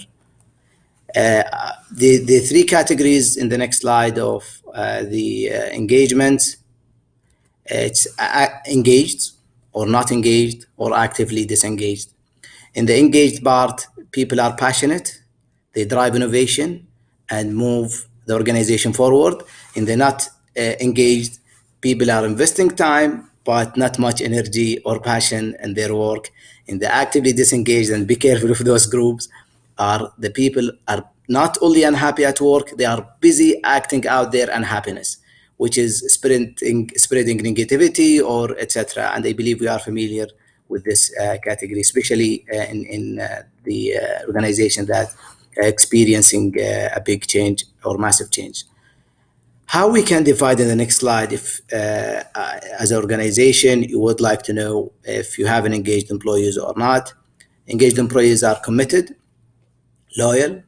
The three categories in the next slide of the engagement. It's engaged or not engaged or actively disengaged. In the engaged part, people are passionate, they drive innovation and move the organization forward. In the not engaged, people are investing time but not much energy or passion in their work. In the actively disengaged, and be careful of those groups, are the people are not only unhappy at work, they are busy acting out their unhappiness, which is spreading negativity or etc. And I believe we are familiar with this category, especially in the organization that are experiencing a big change or massive change. How we can divide in the next slide, if as an organization you would like to know if you have an engaged employees or not. Engaged employees are committed, loyal,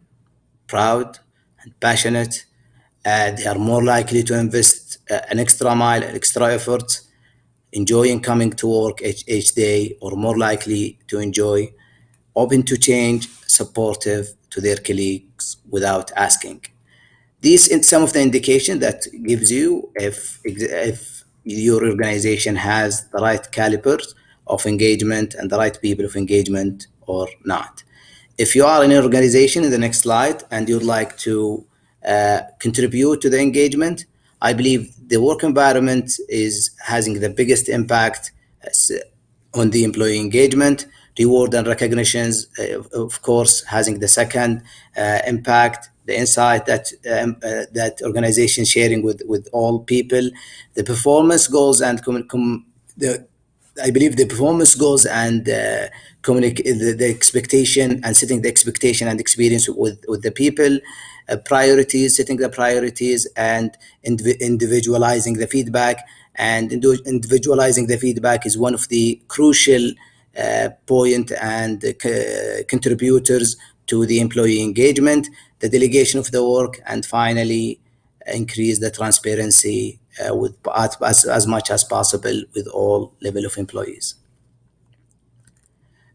proud, and passionate. They are more likely to invest an extra mile, an extra effort, enjoying coming to work each day, or more likely to enjoy, open to change, supportive to their colleagues without asking. These are some of the indication that gives you if your organization has the right calibers of engagement and the right people of engagement or not. If you are in an organization, in the next slide, and you'd like to contribute to the engagement, I believe the work environment is having the biggest impact on the employee engagement. Reward and recognitions, of course, having the second impact. The insight that that organization sharing with all people, the performance goals and I believe the performance goals and the expectation and setting the expectation and experience with the people, priorities, setting the priorities, and individualizing the feedback. And individualizing the feedback is one of the crucial point and contributors to the employee engagement, the delegation of the work, and finally increase the transparency with as much as possible with all level of employees.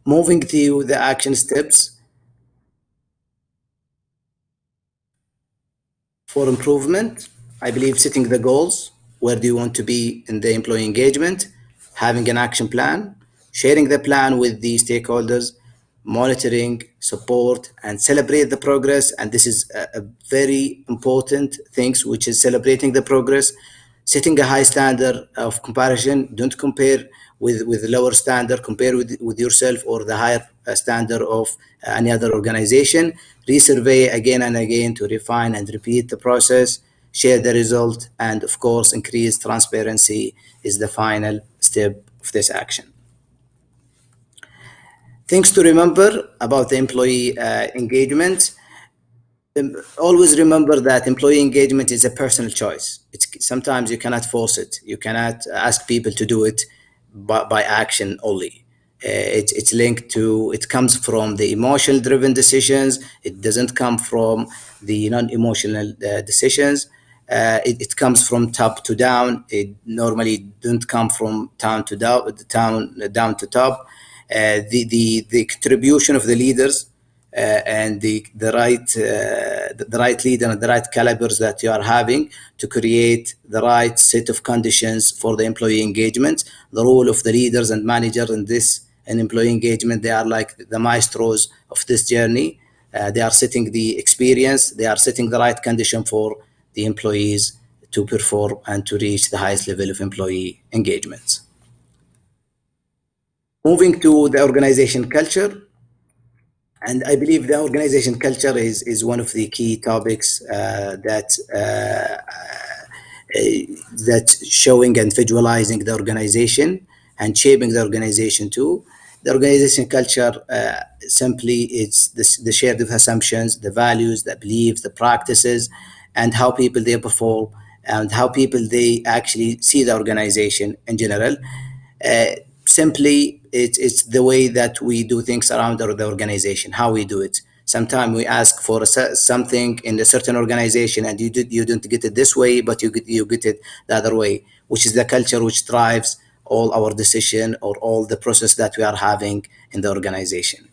Moving to the action steps for improvement, I believe setting the goals. Where do you want to be in the employee engagement? Having an action plan, sharing the plan with the stakeholders, monitoring, support, and celebrate the progress. And this is a very important thing, which is celebrating the progress, setting a high standard of comparison. Don't compare with lower standard, compare with yourself or the higher standard of any other organization. Resurvey again and again to refine and repeat the process, share the result, and of course, increase transparency is the final step of this action. Things to remember about the employee engagement. Always remember that employee engagement is a personal choice. Sometimes you cannot force it. You cannot ask people to do it by action only. It's linked to, it comes from the emotional driven decisions. It doesn't come from the non-emotional decisions. It comes from top to down. It normally don't come from down to top. The contribution of the leaders and the right leader and the right calibers that you are having to create the right set of conditions for the employee engagement. The role of the leaders and managers in this and employee engagement, they are like the maestros of this journey. They are setting the experience, they are setting the right condition for the employees to perform and to reach the highest level of employee engagement. Moving to the organization culture. And I believe the organization culture is one of the key topics that's showing and visualizing the organization and shaping the organization too. The organization culture simply it's the shared assumptions, the values, the beliefs, the practices, and how people they perform and how people they actually see the organization in general. Uh, Simply, it's the way that we do things around the organization, how we do it. Sometimes we ask for something in a certain organization, and you don't get it this way, but you get it the other way, which is the culture which drives all our decision or all the process that we are having in the organization.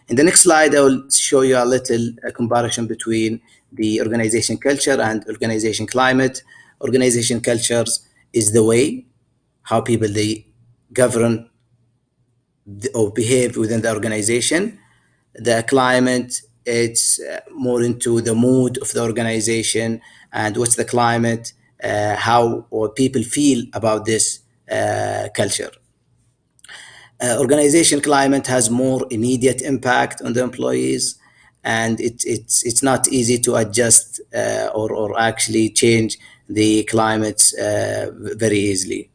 In the next slide, I will show you a little comparison between the organization culture and organization climate. Organization cultures is the way how people they govern or behave within the organization. The climate, it's more into the mood of the organization and what's the climate, how or people feel about this culture. Organization climate has more immediate impact on the employees, and it's not easy to adjust or actually change the climates very easily.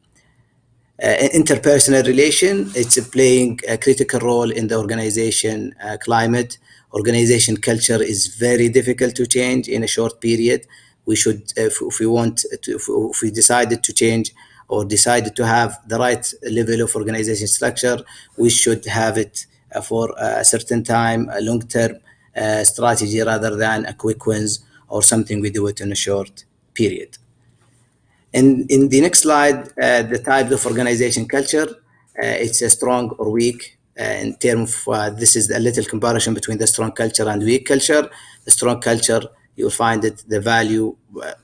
Interpersonal relation, it's playing a critical role in the organization climate. Organization culture is very difficult to change in a short period. We should, if we want to, if we decided to change or decided to have the right level of organization structure, we should have it for a certain time, a long-term strategy rather than a quick wins or something we do it in a short period. In the next slide, the type of organization culture, it's a strong or weak. In terms of this is a little comparison between the strong culture and weak culture. The strong culture, you'll find it, the value,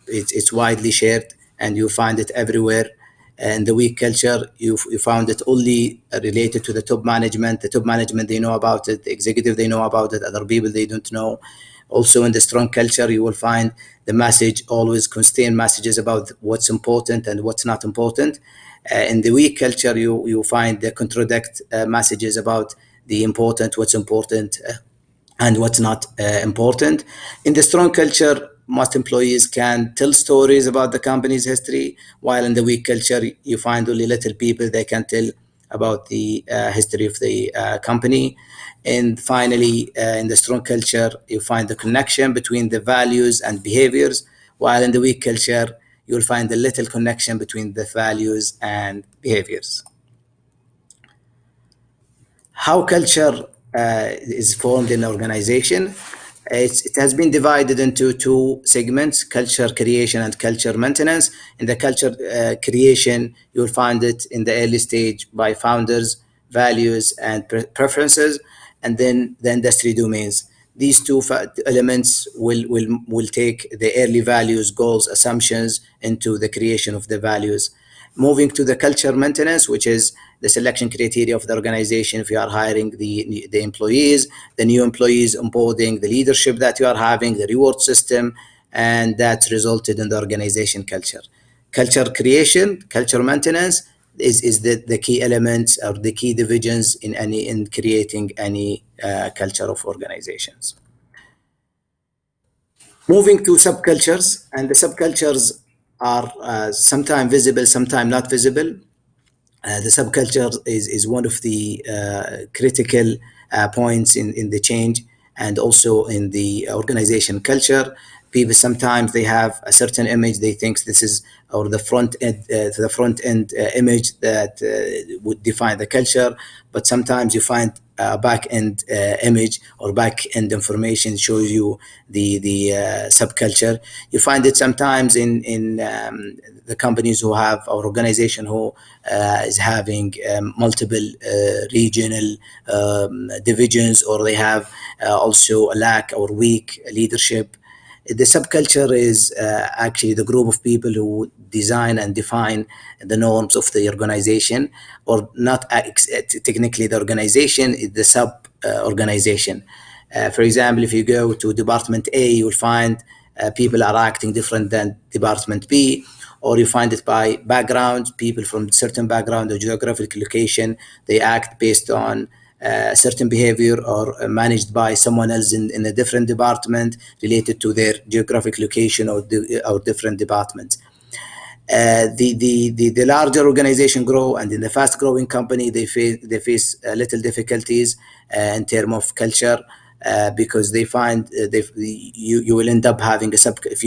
it's widely shared and you find it everywhere. And the weak culture, you found it only related to the top management. The top management, they know about it. The executive, they know about it. Other people, they don't know. Also in the strong culture, you will find the message always contain messages about what's important and what's not important. In the weak culture, you find the contradict messages about the important, what's important, and what's not important. In the strong culture, most employees can tell stories about the company's history, while in the weak culture, you find only little people they can tell about the history of the company. And finally, in the strong culture, you find the connection between the values and behaviors, while in the weak culture, you'll find a little connection between the values and behaviors. How culture is formed in an organization. It has been divided into two segments, culture creation and culture maintenance. In the culture creation, you'll find it in the early stage by founders, values, and preferences, and then the industry domains. These two elements will take the early values, goals, assumptions into the creation of the values. Moving to the culture maintenance, which is the selection criteria of the organization. If you are hiring the employees, the new employees, onboarding, the leadership that you are having, the reward system, and that resulted in the organization culture. Culture creation, culture maintenance is the key elements or the key divisions in creating any culture of organizations. Moving to subcultures, and the subcultures are sometimes visible, sometimes not visible. The subculture is one of the critical points in the change and also in the organization culture. People sometimes they have a certain image they think this is or the front end image that would define the culture, but sometimes you find back end image or back end information shows you the subculture. You find it sometimes in the companies who have or organization who is having multiple regional divisions, or they have also a lack or weak leadership. The subculture is actually the group of people who design and define the norms of the organization, or not technically the organization, is the sub organization. For example, if you go to Department A, you'll find people are acting different than Department B, or you find it by background, people from certain background or geographic location, they act based on certain behavior or managed by someone else in a different department related to their geographic location or different departments. The larger organization grow, and in the fast growing company they face little difficulties in terms of culture, because they find you will end up having if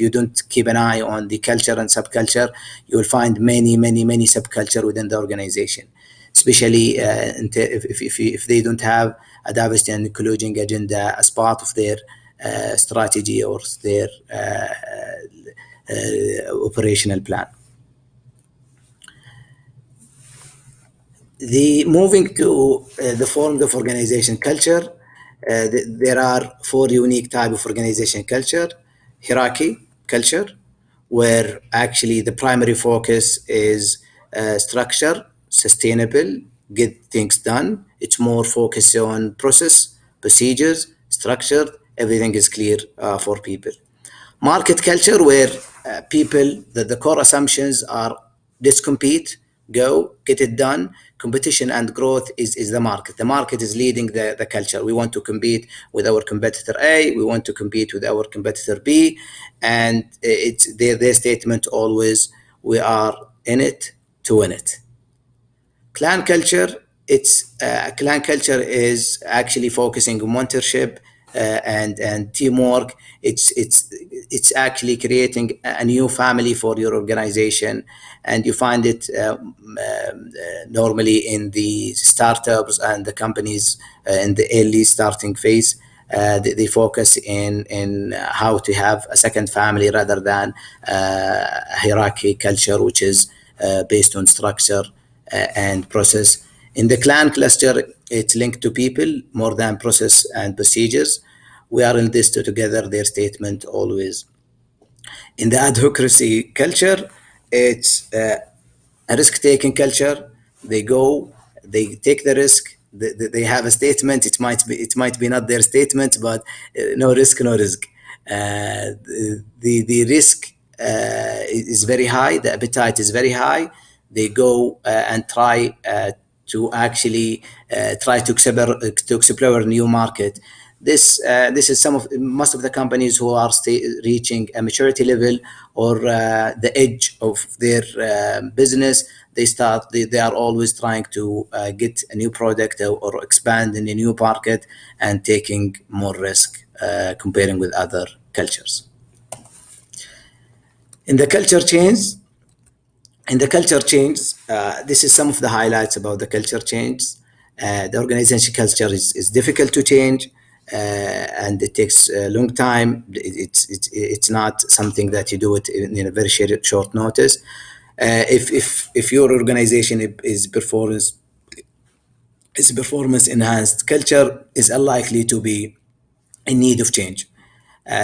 you don't keep an eye on the culture and subculture, you will find many subculture within the organization, especially if they don't have a diversity and inclusion agenda as part of their strategy or their operational plan. Moving to the forms of organization culture, there are 4 unique types of organization culture. Hierarchy culture, where actually the primary focus is structure, sustainable, get things done. It's more focused on process, procedures, structure, everything is clear for people. Market culture, where people, the core assumptions are let's compete, go, get it done. Competition and growth is the market. The market is leading the culture. We want to compete with our competitor A, we want to compete with our competitor B, and it's their statement always, we are in it to win it. Clan culture, clan culture is actually focusing on mentorship and teamwork. It's actually creating a new family for your organization, and you find it normally in the startups and the companies in the early starting phase. They focus in how to have a second family rather than a hierarchy culture, which is based on structure and process. In the clan cluster, it's linked to people more than process and procedures. We are in this together, their statement always. In the adhocracy culture, it's a risk-taking culture. They go, they take the risk. They have a statement. It might be not their statement, but no risk, no risk. The risk is very high. The appetite is very high. They go and try to actually try to explore a new market. This is most of the companies who are reaching a maturity level or the edge of their business. They are always trying to get a new product or expand in a new market and taking more risk comparing with other cultures. In the culture change, this is some of the highlights about the culture change. The organization culture is difficult to change, and it takes a long time. It's not something that you do it in a very short notice. If your organization is performance enhanced, culture is unlikely to be in need of change.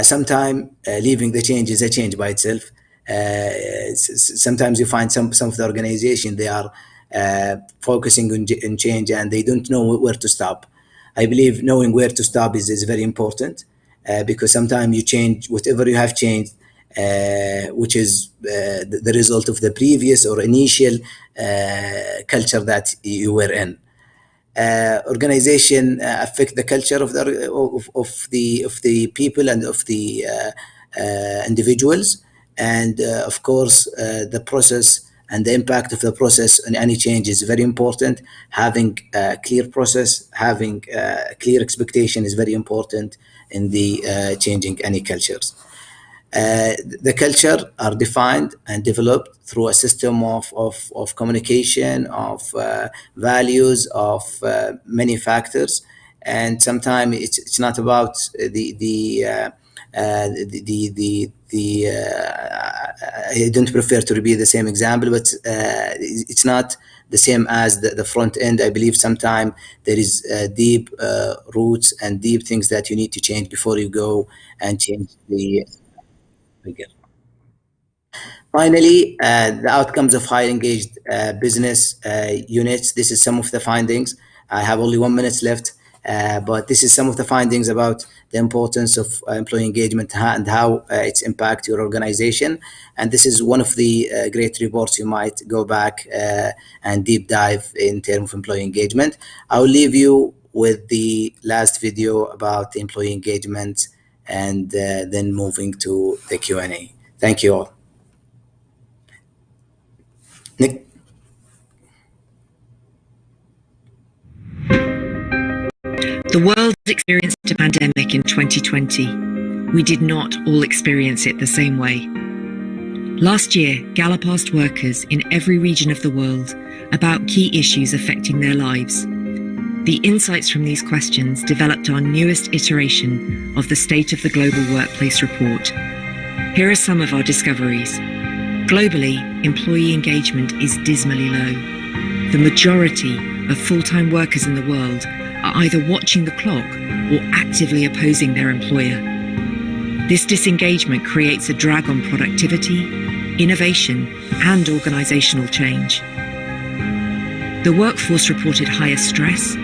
Sometimes leaving the change is a change by itself. Sometimes you find some of the organization, they are focusing on change and they don't know where to stop. I believe knowing where to stop is very important, because sometimes you change whatever you have changed, which is the result of the previous or initial culture that you were in. Organization affect the culture of the people and of the individuals, and of course the process and the impact of the process on any change is very important. Having a clear process, having a clear expectation is very important in the changing any cultures. The culture are defined and developed through a system of communication, of values, of many factors, and sometimes it's not about I don't prefer to repeat the same example, but it's not the same as the front end. I believe sometimes there is deep roots and deep things that you need to change before you go and change the figure. Finally, the outcomes of highly engaged business units. This is some of the findings. I have only 1 minute left. But this is some of the findings about the importance of employee engagement and how it's impact your organization. And this is one of the great reports you might go back and deep dive in terms of employee engagement. I'll leave you with the last video about the employee engagement and then moving to the Q&A. Thank you all. Nick? The world experienced a pandemic in 2020. We did not all experience it the same way. Last year, Gallup asked workers in every region of the world about key issues affecting their lives. The insights from these questions developed our newest iteration of the State of the Global Workplace report. Here are some of our discoveries. Globally, employee engagement is dismally low. The majority of full-time workers in the world are either watching the clock or actively opposing their employer. This disengagement creates a drag on productivity, innovation, and organizational change. The workforce reported higher stress,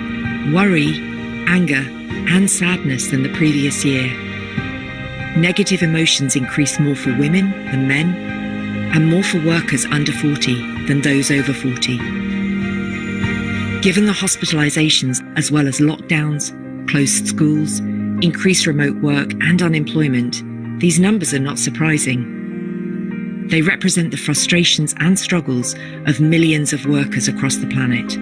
worry, anger, and sadness than the previous year. Negative emotions increased more for women than men, and more for workers under 40 than those over 40. Given the hospitalizations as well as lockdowns, closed schools, increased remote work and unemployment, these numbers are not surprising. They represent the frustrations and struggles of millions of workers across the planet.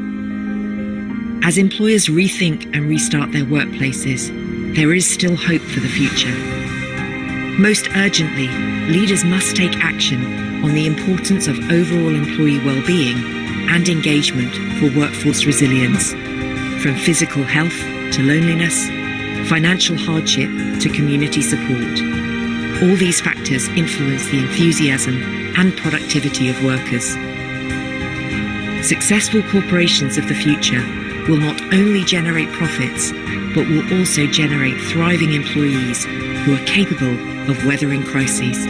As employers rethink and restart their workplaces, there is still hope for the future. Most urgently, leaders must take action on the importance of overall employee well-being and engagement for workforce resilience, from physical health to loneliness, financial hardship to community support. All these factors influence the enthusiasm and productivity of workers. Successful corporations of the future will not only generate profits, but will also generate thriving employees who are capable of weathering crises.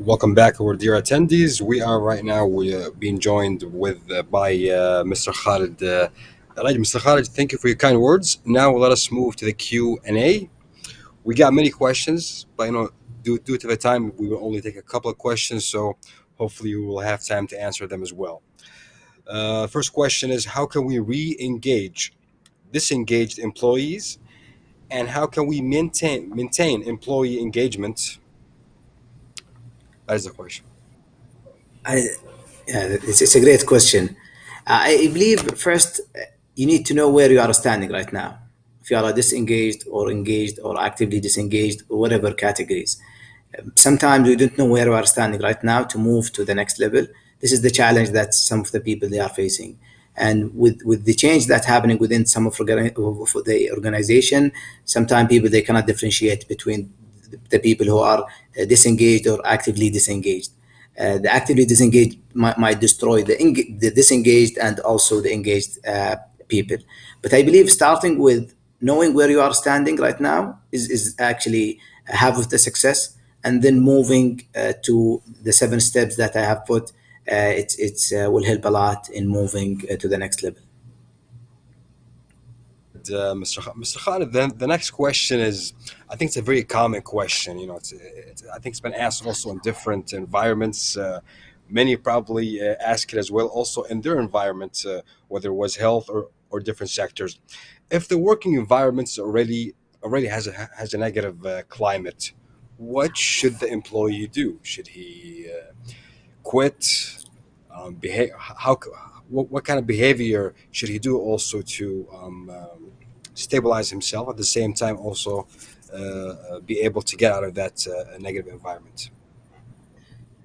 Welcome back, our dear attendees. We are right now being joined by Mr. Khalid. Mr. Khalid, thank you for your kind words. Now let us move to the Q&A. We got many questions, but due to the time, we will only take a couple of questions, so hopefully you will have time to answer them as well. First question is, how can we re-engage disengaged employees, and how can we maintain employee engagement? That is the question. It's a great question. I believe first you need to know where you are standing right now. If you are disengaged or engaged or actively disengaged or whatever categories. Sometimes we don't know where we are standing right now to move to the next level. This is the challenge that some of the people they are facing. And with the change that's happening within some of the organization, sometimes people, they cannot differentiate between the people who are disengaged or actively disengaged. The actively disengaged might destroy the disengaged and also the engaged people. But I believe starting with knowing where you are standing right now is actually half of the success, and then moving to the 7 steps that I have put, it will help a lot in moving to the next level. Mr. Khalid, then the next question is, I think it's a very common question. I think it's been asked also in different environments. Many probably ask it as well, also in their environment, whether it was health or different sectors. If the working environment already has a negative climate, what should the employee do? Should he quit? What kind of behavior should he do also to stabilize himself, at the same time also be able to get out of that negative environment?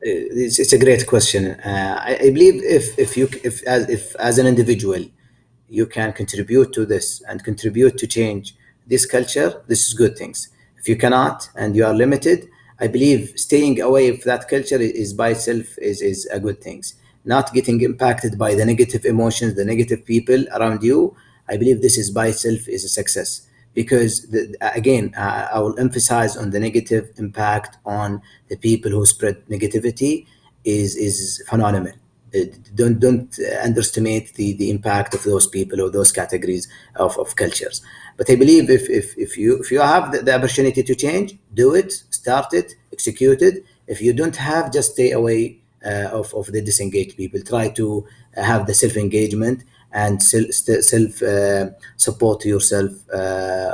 It's a great question. I believe if as an individual you can contribute to this and contribute to change this culture, this is good things. If you cannot and you are limited, I believe staying away from that culture is by itself is a good thing. Not getting impacted by the negative emotions, the negative people around you, I believe this is by itself is a success. because again, I will emphasize on the negative impact on the people who spread negativity is phenomenal. Don't underestimate the impact of those people or those categories of cultures. But I believe if you have the opportunity to change, do it, start it, execute it. If you don't have, just stay away of the disengaged people. Try to have the self-engagement and self support yourself,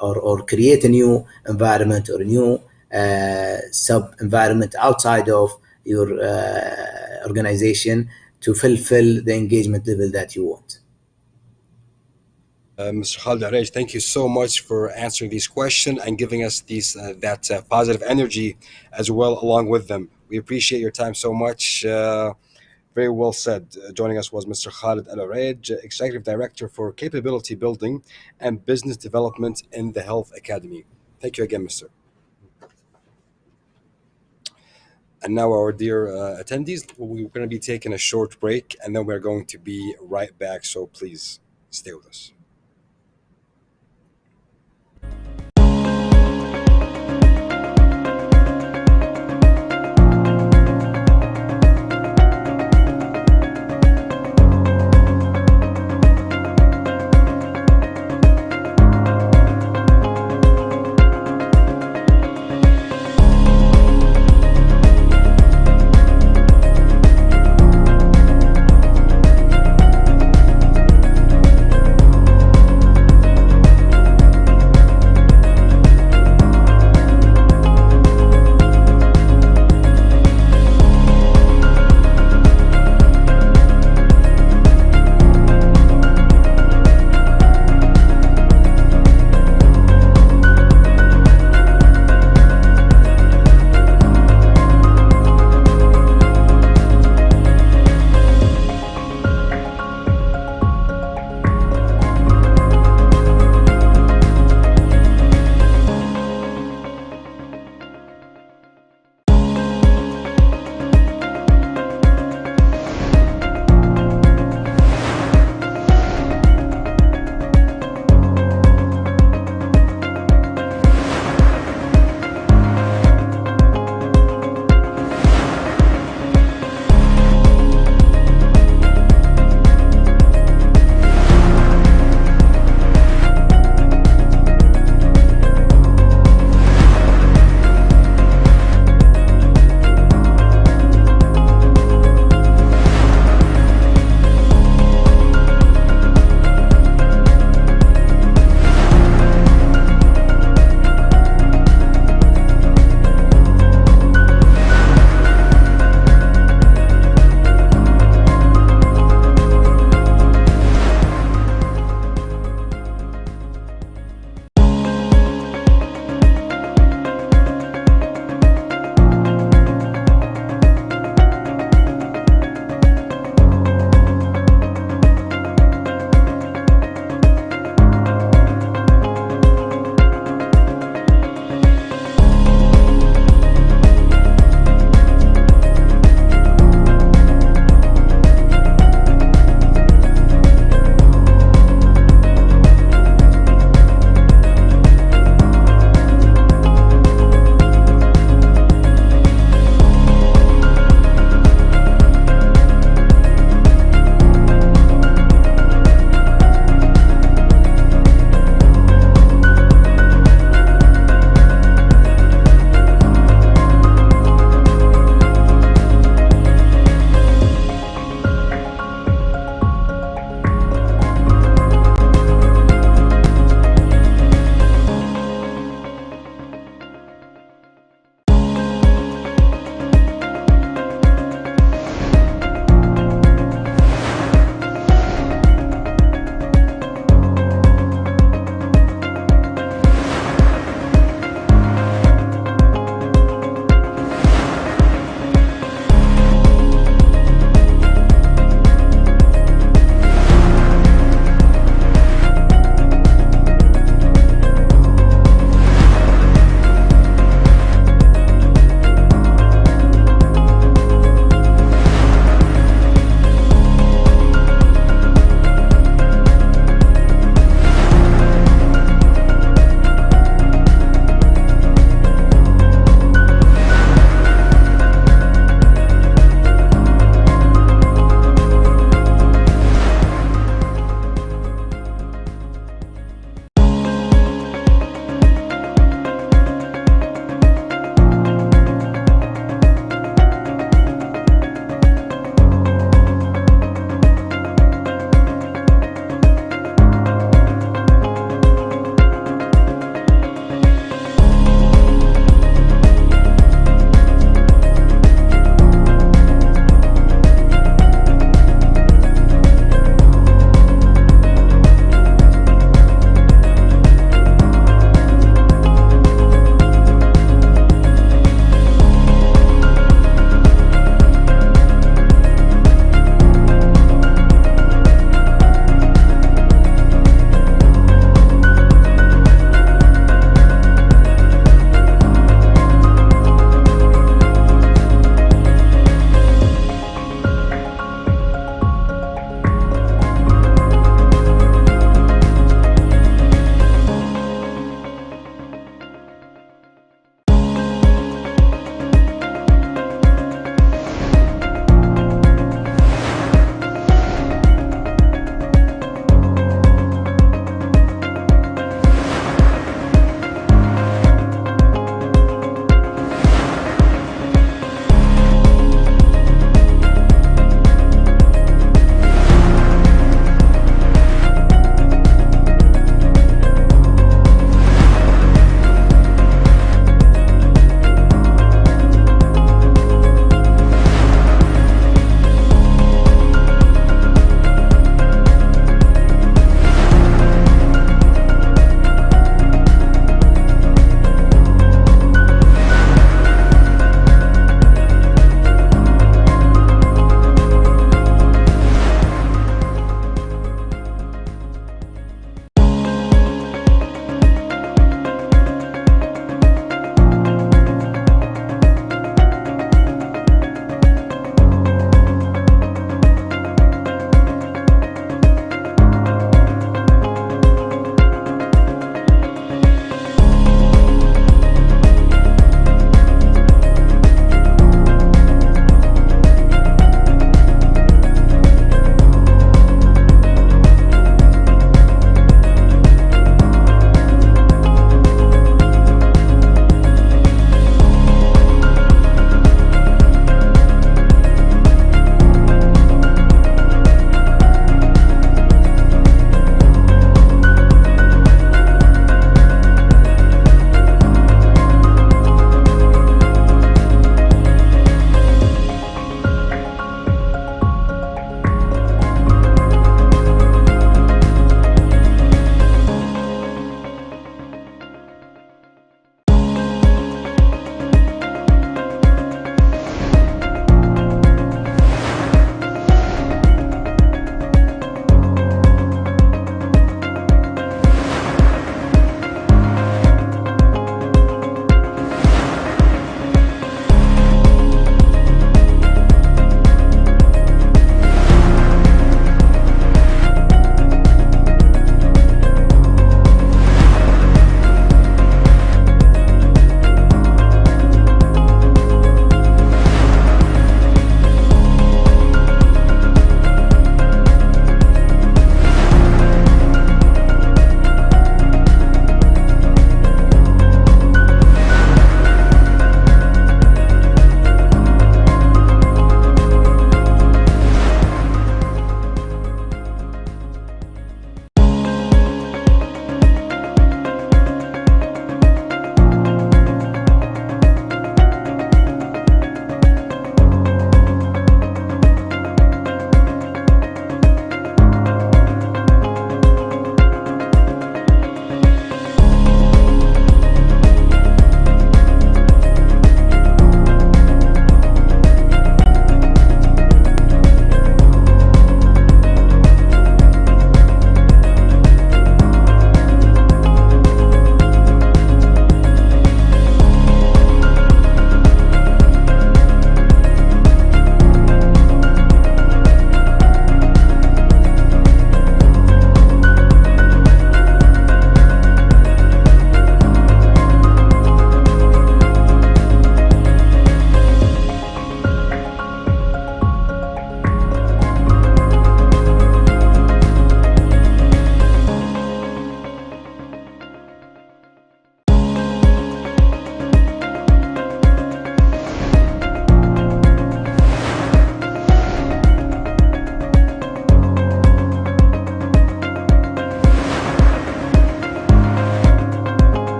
or create a new environment or a new sub environment outside of your organization to fulfill the engagement level that you want. Mr. Khalid Araj, thank you so much for answering these questions and giving us that positive energy as well along with them. We appreciate your time so much. Very well said. Joining us was Mr. Khalid Araj, Executive Director for Capability Building and Business Development in the Health Academy. Thank you again, Mr. And now, our dear attendees, we're going to be taking a short break and then we're going to be right back. So please stay with us.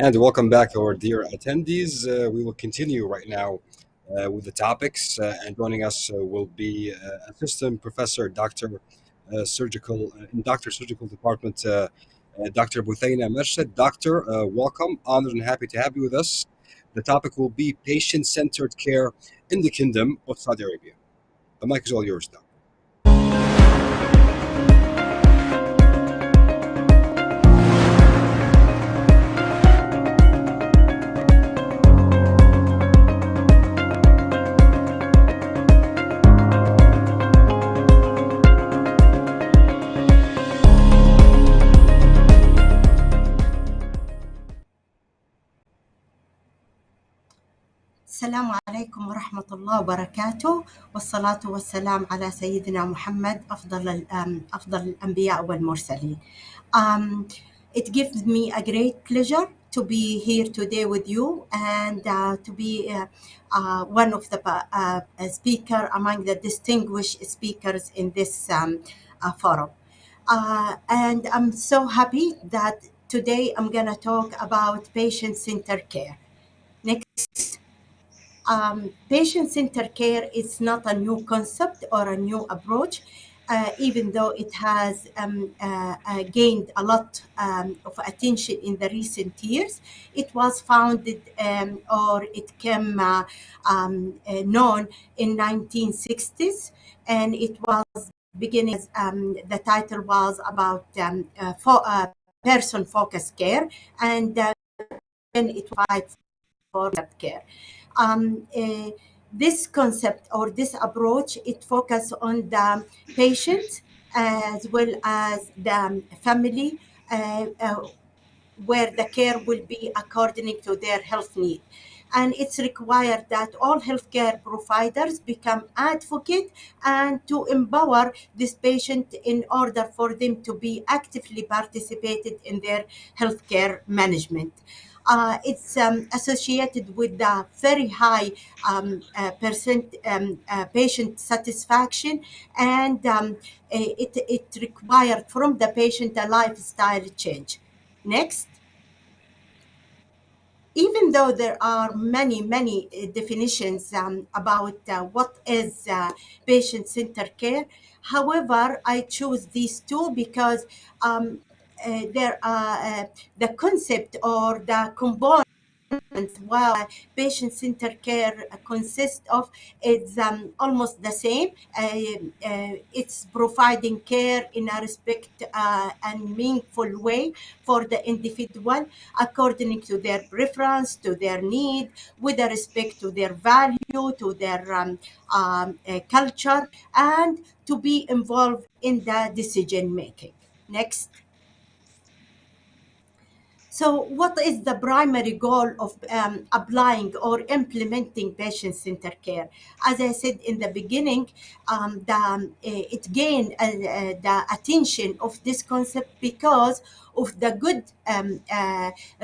And welcome back, our dear attendees. We will continue right now with the topics, and joining us will be Assistant Professor in Doctor Surgical Department, Dr. Buthaina Mershid. Doctor, welcome. Honored and happy to have you with us. The topic will be patient-centered care in the Kingdom of Saudi Arabia. The mic is all yours now. السلام عليكم ورحمة الله وبركاته، والصلاة والسلام على سيدنا محمد أفضل الأنبياء والمرسلين. It gives me a great pleasure to be here today with you and to be one of the speaker among the distinguished speakers in this forum. And I'm so happy that today I'm going to talk about patient-centered care. Next. Patient-centered care is not a new concept or a new approach, even though it has gained a lot of attention in the recent years. It was founded or it came known in 1960s, and it was beginning as the title was about person-focused care, and then it provides for care. This concept or this approach, it focuses on the patient as well as the family, where the care will be according to their health need. And it's required that all healthcare providers become advocate and to empower this patient in order for them to be actively participated in their healthcare management. It's associated with the very high patient satisfaction, and it required from the patient a lifestyle change. Next. Even though there are many definitions about what is patient-centered care, however, I choose these two because there are the concept or the component while patient-centered care consists of is almost the same. It's providing care in a respect and meaningful way for the individual according to their preference, to their need, with respect to their value, to their culture, and to be involved in the decision making. Next. So what is the primary goal of applying or implementing patient-centered care? As I said in the beginning, it gained the attention of this concept because of the good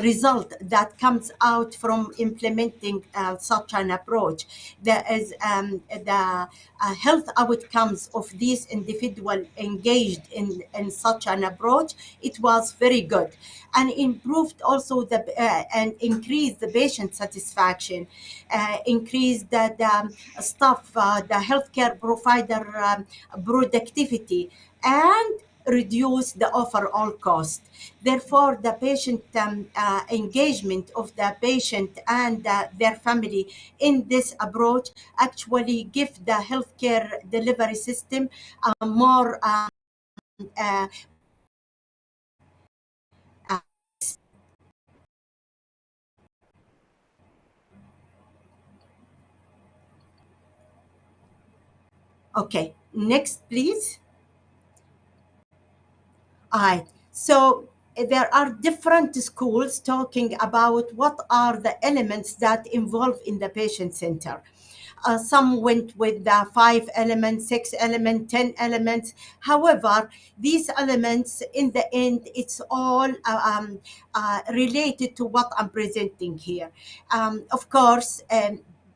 result that comes out from implementing such an approach. There is the health outcomes of these individuals engaged in such an approach. It was very good and improved also and increased the patient satisfaction, increased the staff, the healthcare provider productivity, and reduce the overall cost. Therefore, the patient engagement of the patient and their family in this approach actually give the healthcare delivery system more uh, okay, next, please. All right. So there are different schools talking about what are the elements that involve in the patient center. Some went with the 5 elements, 6 elements, 10 elements. However, these elements, in the end, it's all related to what I'm presenting here. Of course,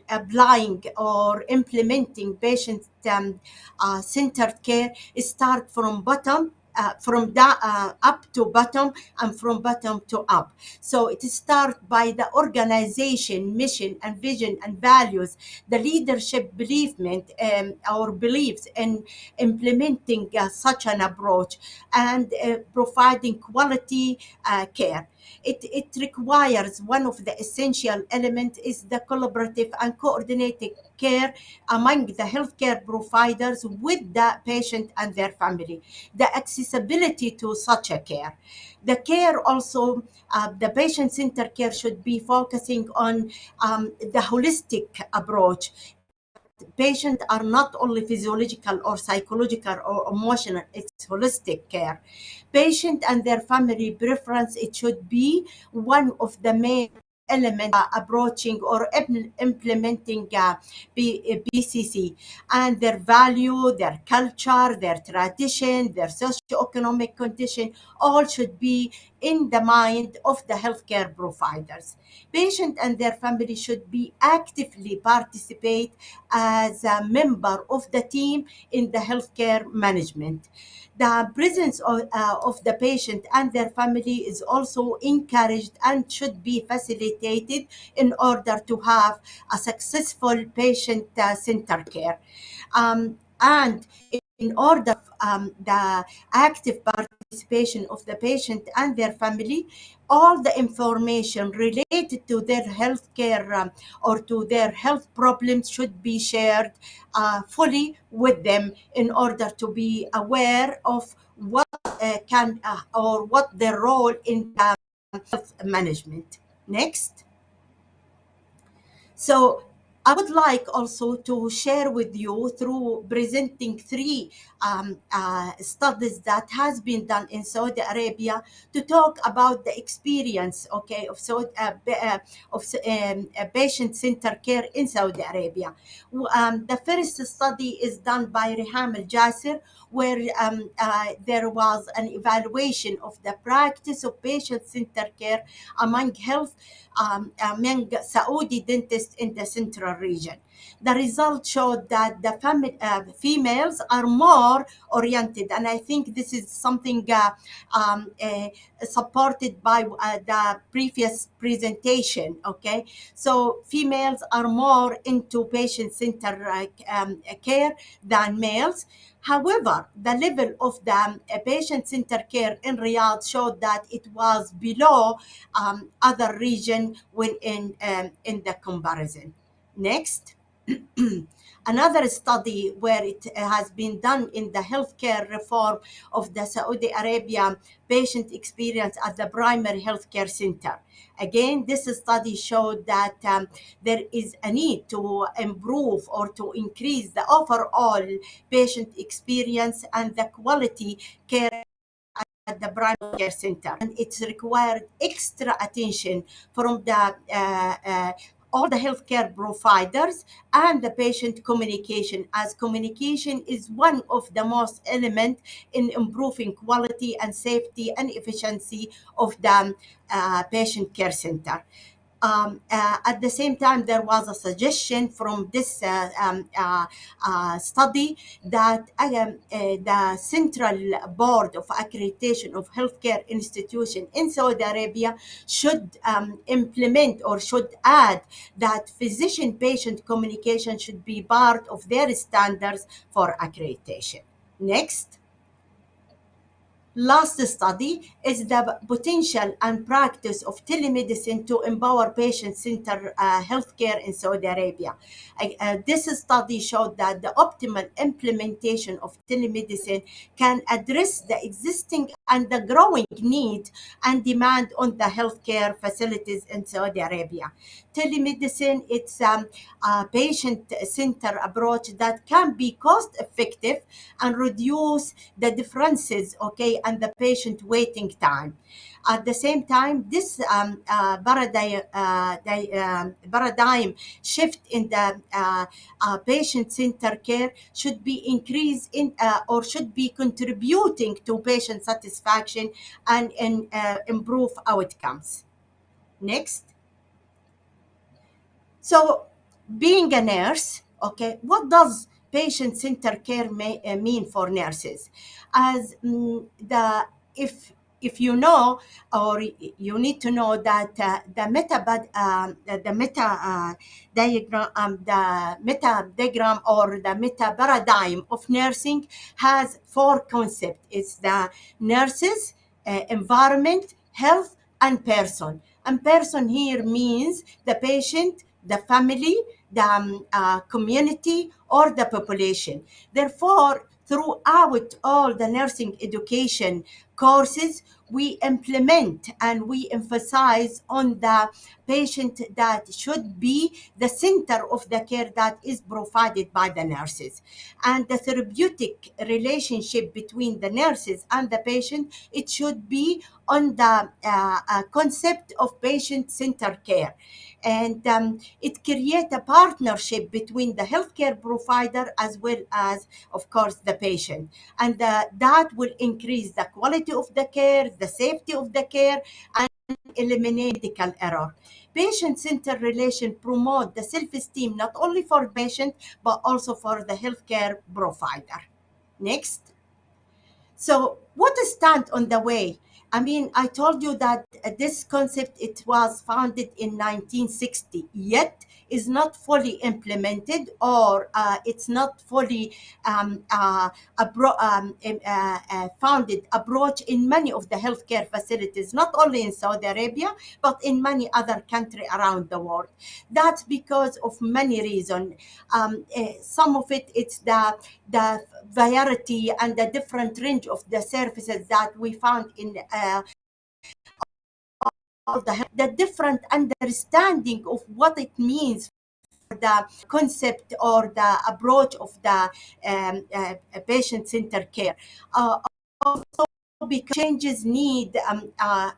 applying or implementing patient-centered care start from bottom up to bottom and from bottom to up. So it starts by the organization, mission and vision and values, the leadership or beliefs in implementing such an approach and providing quality care. It requires one of the essential elements is the collaborative and coordinated care among the healthcare providers with the patient and their family, the accessibility to such a care. The care also, the patient-centered care should be focusing on the holistic approach. Patients are not only physiological or psychological or emotional, it's holistic care. Patient and their family preference, it should be one of the main element approaching or implementing BCC, and their value, their culture, their tradition, their socio-economic condition, all should be in the mind of the healthcare providers. Patient and their family should be actively participate as a member of the team in the healthcare management. The presence of the patient and their family is also encouraged and should be facilitated in order to have a successful patient-centered care. And in order the active participation of the patient and their family, all the information related to their health care or to their health problems should be shared fully with them in order to be aware of what can or what their role in the health management. Next. So I would like also to share with you through presenting three studies that has been done in Saudi Arabia to talk about the experience, okay, of patient-centered care in Saudi Arabia. The first study is done by Riham Al Jasser, where there was an evaluation of the practice of patient-centered care among among Saudi dentists in the central region. The results showed that the females are more oriented, and I think this is something supported by the previous presentation. Okay, so females are more into patient-centered care than males. However, the level of the patient-centered care in Riyadh showed that it was below other region when in the comparison. Next. Another study where it has been done in the healthcare reform of the Saudi Arabia patient experience at the primary healthcare center. Again, this study showed that there is a need to improve or to increase the overall patient experience and the quality care at the primary care center, and it's required extra attention from the all the healthcare providers and the patient communication, as communication is one of the most element in improving quality and safety and efficiency of the patient care center. At the same time, there was a suggestion from this study that the Central Board of Accreditation of Healthcare Institution in Saudi Arabia should implement or should add that physician-patient communication should be part of their standards for accreditation. Next. Last study is the potential and practice of telemedicine to empower patient-centered healthcare in Saudi Arabia. This study showed that the optimal implementation of telemedicine can address the existing and the growing need and demand on the healthcare facilities in Saudi Arabia. Telemedicine, it's a patient-centered approach that can be cost-effective and reduce the differences, okay, and the patient waiting time. At the same time, this paradigm shift in the patient-centered care should be increased in or should be contributing to patient satisfaction and improve outcomes. Next. So, being a nurse, okay, what does patient-centered care mean for nurses? As if you know, or you need to know that the meta diagram or the meta paradigm of nursing has 4 concepts. It's the nurses, environment, health, and person. And person here means the patient, the family, the community, or the population. Therefore, throughout all the nursing education courses, we implement and we emphasize on the patient that should be the center of the care that is provided by the nurses. And the therapeutic relationship between the nurses and the patient, it should be on the concept of patient-centered care. And it creates a partnership between the healthcare provider as well as, of course, the patient. And that will increase the quality of the care, the safety of the care, and eliminate medical error. Patient-centered relation promote the self-esteem not only for patient but also for the healthcare provider. Next. So what stand on the way? I mean, I told you that this concept, it was founded in 1960, yet is not fully implemented, or it's not fully founded approach in many of the healthcare facilities, not only in Saudi Arabia, but in many other countries around the world. That's because of many reasons. Some of it, it's the variety and the different range of the services that we found in the different understanding of what it means for the concept or the approach of the patient-centered care. Also, because changes need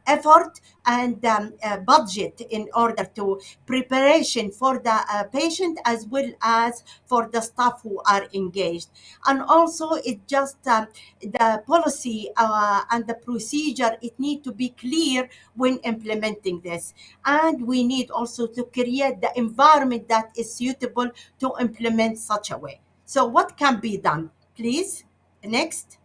effort and budget in order to preparation for the patient as well as for the staff who are engaged. And also it just the policy and the procedure, it need to be clear when implementing this. And we need also to create the environment that is suitable to implement such a way. So what can be done, please? Next.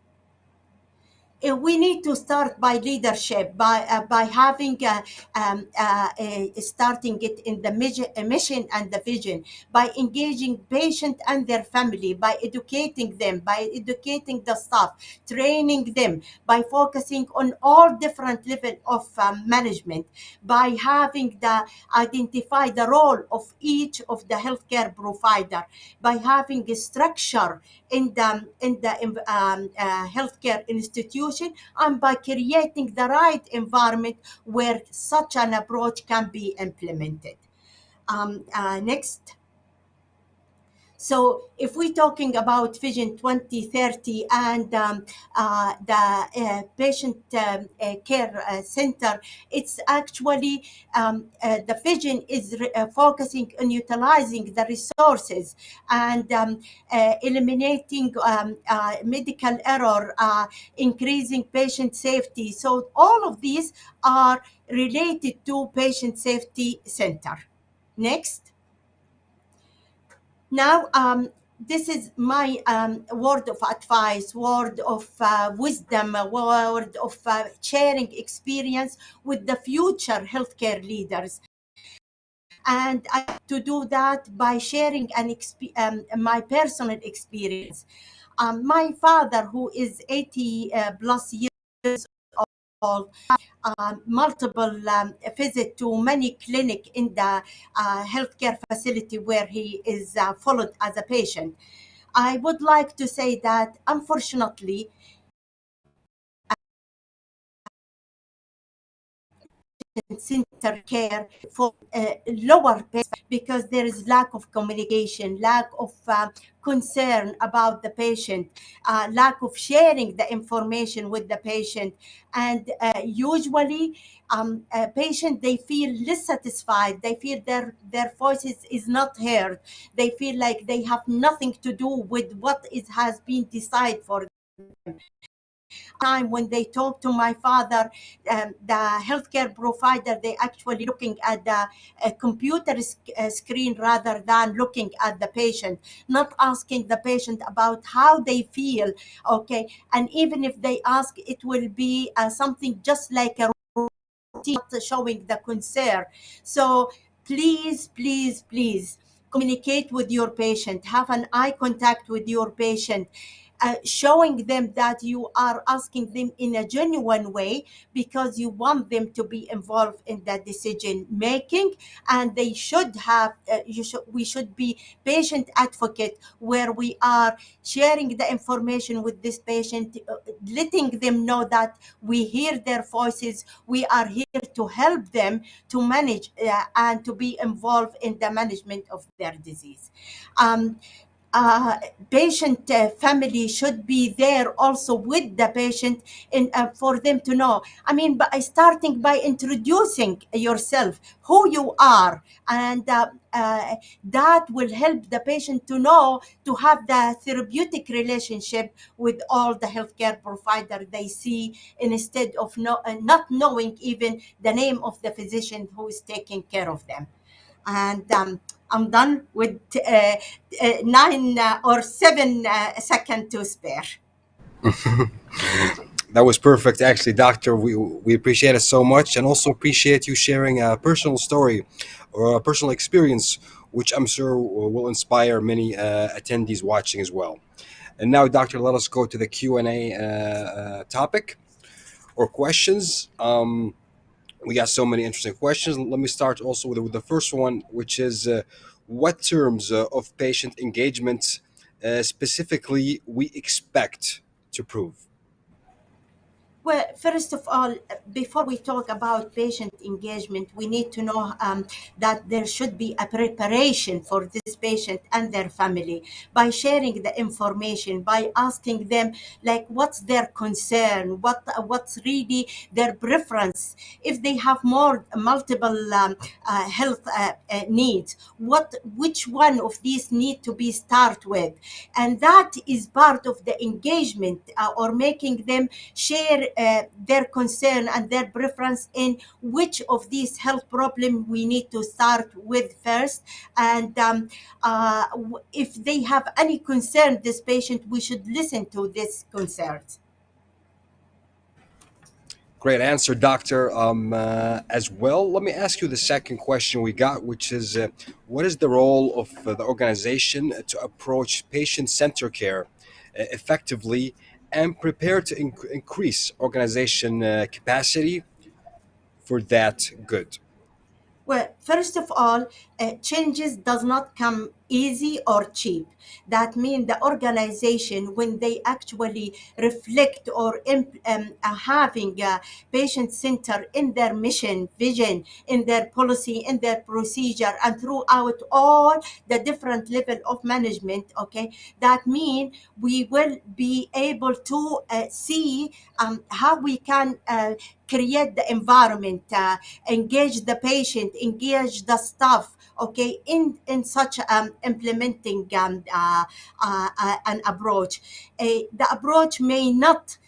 We need to start by leadership, by having starting it in the mission and the vision, by engaging patient and their family, by educating them, by educating the staff, training them, by focusing on all different levels of management, by having the identify the role of each of the healthcare provider, by having a structure in the healthcare institution, and by creating the right environment where such an approach can be implemented. Next. So if we're talking about Vision 2030 and the patient care center, it's actually the vision is focusing on utilizing the resources and eliminating medical error, increasing patient safety. So all of these are related to patient safety center. Next. Now, this is my word of advice, word of wisdom, word of sharing experience with the future healthcare leaders. And I have to do that by sharing my personal experience. My father, who is 80 plus years old, multiple visit to many clinic in the healthcare facility where he is followed as a patient. I would like to say that unfortunately, center care for lower pay because there is lack of communication, lack of concern about the patient, lack of sharing the information with the patient, and usually patient, they feel less satisfied, they feel their voices is not heard, they feel like they have nothing to do with what has been decided for them. Time when they talk to my father, the healthcare provider, they actually looking at the computer screen rather than looking at the patient, not asking the patient about how they feel. Okay, and even if they ask, it will be something just like a not showing the concern. So please, please, please communicate with your patient, have an eye contact with your patient, showing them that you are asking them in a genuine way because you want them to be involved in the decision making. And they should have we should be patient advocate, where we are sharing the information with this patient, letting them know that we hear their voices, we are here to help them to manage and to be involved in the management of their disease. um, uh, Patient family should be there also with the patient in for them to know. I mean, by starting by introducing yourself, who you are, and that will help the patient to know, to have the therapeutic relationship with all the healthcare provider they see, instead of not knowing even the name of the physician who is taking care of them. And I'm done with 9 or 7 seconds to spare. That was perfect, actually, Doctor. We appreciate it so much, and also appreciate you sharing a personal story or a personal experience, which I'm sure will inspire many attendees watching as well. And now, Doctor, let us go to the Q&A topic or questions. We got so many interesting questions. Let me start also with the first one, which is what terms of patient engagement specifically we expect to prove? Well, first of all, before we talk about patient engagement, we need to know that there should be a preparation for this patient and their family by sharing the information, by asking them like what's their concern, what's really their preference, if they have more multiple health needs, which one of these need to be start with, and that is part of the engagement, or making them share their concern and their preference in which of these health problem we need to start with first. And if they have any concern, this patient, we should listen to these concerns. Great answer, Doctor. As well, let me ask you the second question we got, which is what is the role of the organization to approach patient centered care effectively and prepare to increase organization capacity for that good? Well, first of all, changes does not come easy or cheap. That means the organization, when they actually reflect or having a patient center in their mission, vision, in their policy, in their procedure, and throughout all the different level of management. Okay, that means we will be able to see how we can create the environment, engage the patient, engage the staff, okay, in such implementing an approach. The approach may not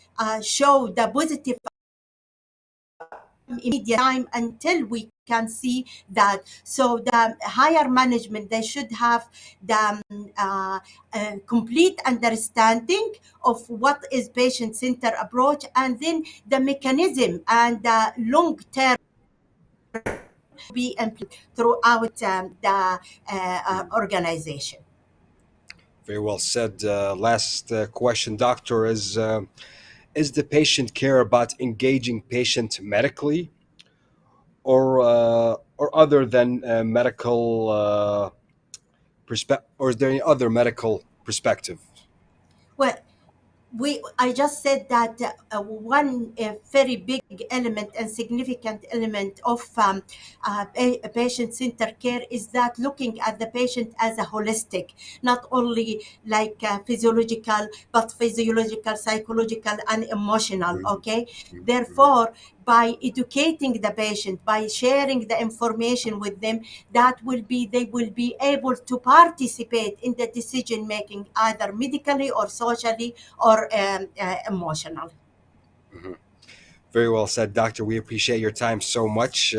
show the positive immediate time until we can see that. So the higher management, they should have the complete understanding of what is patient-centered approach, and then the mechanism and the long-term be implemented throughout the organization. Very well said. Last question, Doctor, is the patient care about engaging patient medically or other than medical or is there any other medical perspective? Well, I just said that one very big element and significant element of patient-centered care is that looking at the patient as a holistic, not only like physiological, but physiological, psychological, and emotional. Okay, therefore, by educating the patient, by sharing the information with them, they will be able to participate in the decision making, either medically or socially or emotional. Very well said, Doctor. We appreciate your time so much.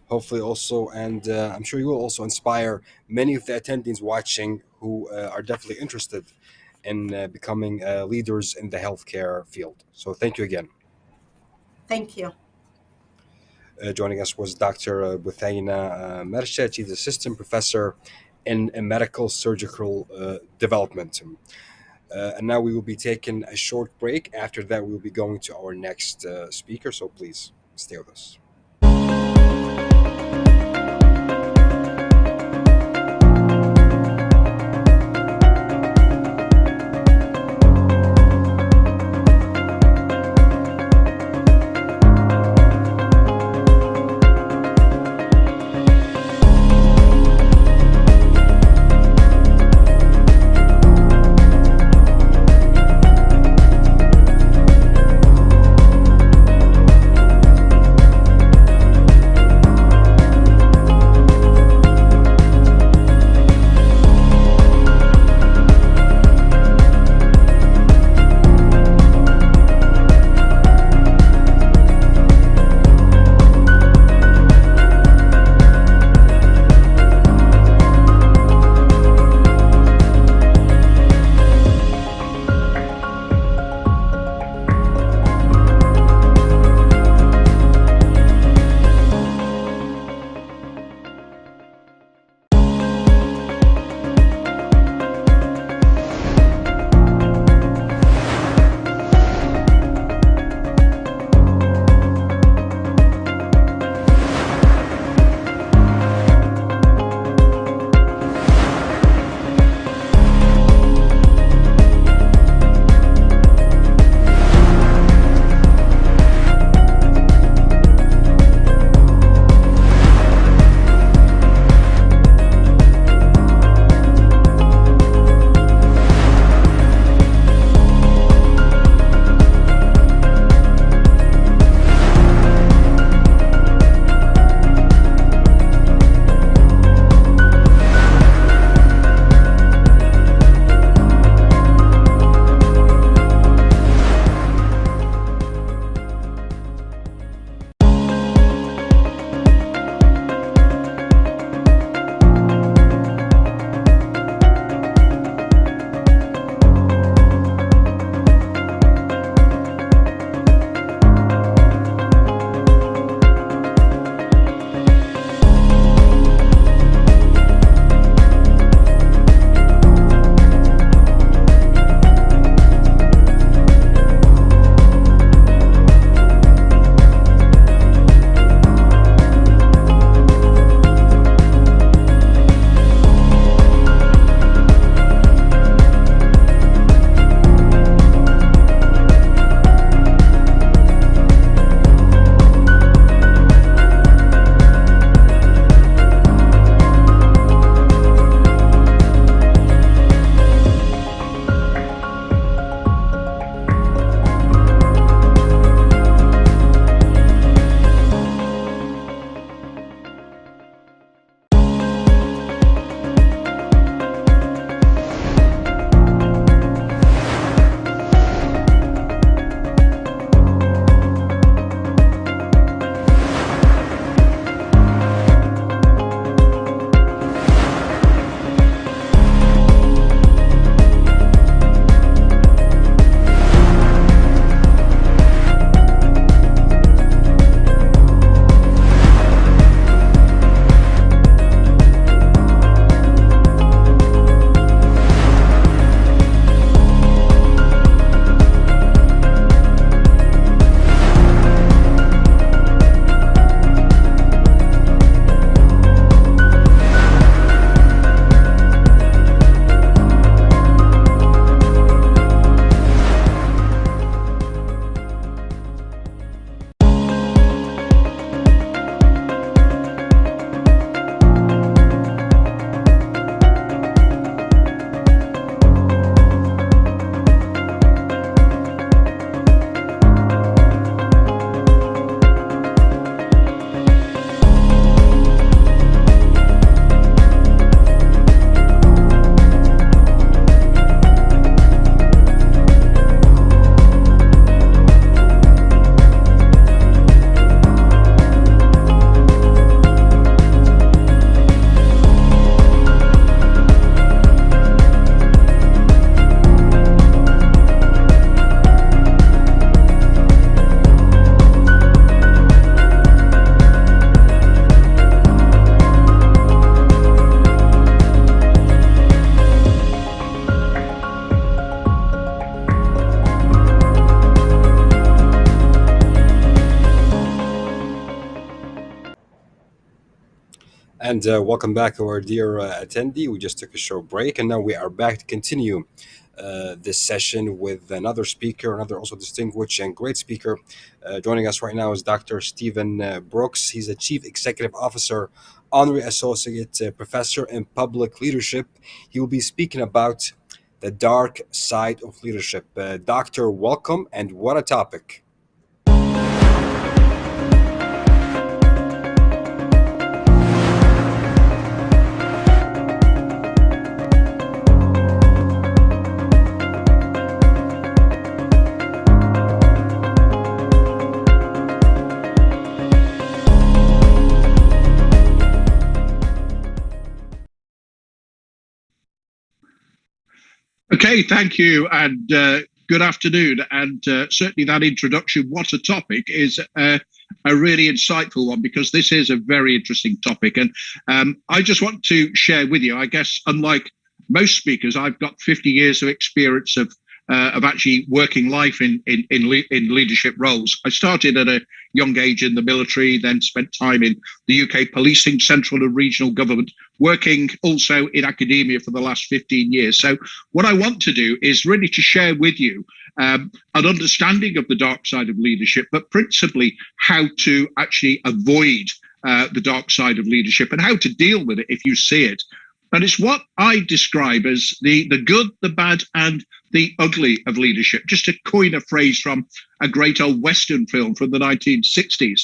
Hopefully, also, and I'm sure you will also inspire many of the attendees watching who are definitely interested in becoming leaders in the healthcare field. So, thank you again. Thank you. Joining us was Dr. Buthaina Mershed. She's assistant professor in medical surgical development. And now we will be taking a short break. After that, we will be going to our next speaker. So please stay with us. And welcome back, our dear attendee. We just took a short break, and now we are back to continue this session with another speaker, another also distinguished and great speaker. Joining us right now is Dr. Stephen Brooks. He's a Chief Executive Officer, Honorary Associate Professor in Public Leadership. He will be speaking about the dark side of leadership. Doctor, welcome, and what a topic. Okay, thank you, and good afternoon. And certainly that introduction, what a topic, is a really insightful one, because this is a very interesting topic. And I just want to share with you, I guess, unlike most speakers, I've got 50 years of experience of actually working life in leadership roles. I started at a young age in the military, then spent time in the UK policing, central and regional government, working also in academia for the last 15 years. So what I want to do is really to share with you an understanding of the dark side of leadership, but principally how to actually avoid the dark side of leadership and how to deal with it if you see it. And it's what I describe as the good, the bad, and the ugly of leadership, just to coin a phrase from a great old Western film from the 1960s.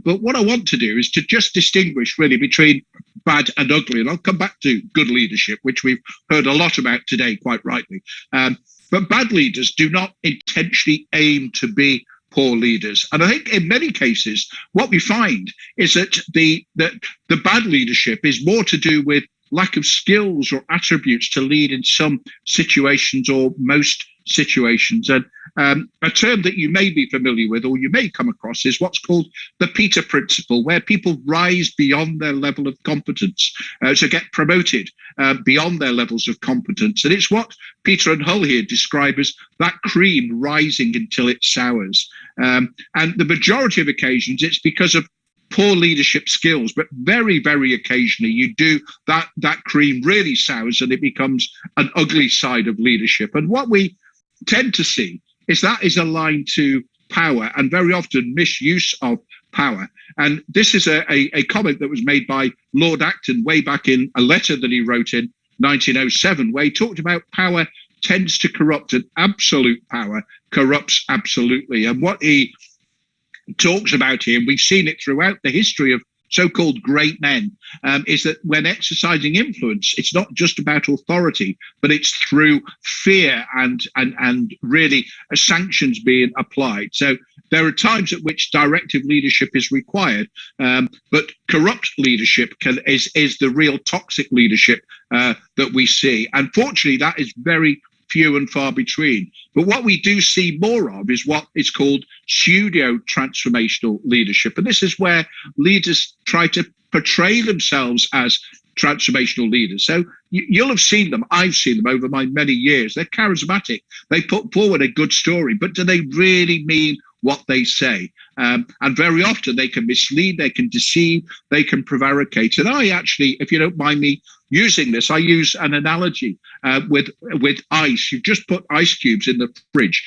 But what I want to do is to just distinguish really between bad and ugly. And I'll come back to good leadership, which we've heard a lot about today, quite rightly. But bad leaders do not intentionally aim to be poor leaders. And I think in many cases, what we find is that the bad leadership is more to do with lack of skills or attributes to lead in some situations or most situations. And a term that you may be familiar with or you may come across is what's called the Peter Principle, where people rise beyond their level of competence, to get promoted beyond their levels of competence. And it's what Peter and Hull here describe as that cream rising until it sours. And the majority of occasions, it's because of poor leadership skills, but very, very occasionally you do that cream really sours and it becomes an ugly side of leadership. And what we tend to see is that is aligned to power and very often misuse of power. And this is a comment that was made by Lord Acton way back in a letter that he wrote in 1907, where he talked about power tends to corrupt, and absolute power corrupts absolutely. And what he talks about here, and we've seen it throughout the history of so-called great men, is that when exercising influence, it's not just about authority, but it's through fear and really sanctions being applied. So there are times at which directive leadership is required, but corrupt leadership is the real toxic leadership that we see. Unfortunately, that is very few and far between. But what we do see more of is what is called pseudo-transformational leadership. And this is where leaders try to portray themselves as transformational leaders. So you'll have seen them. I've seen them over my many years. They're charismatic. They put forward a good story, but do they really mean what they say? And very often they can mislead, they can deceive, they can prevaricate. And I actually, if you don't mind me using this, I use an analogy with ice. You just put ice cubes in the fridge.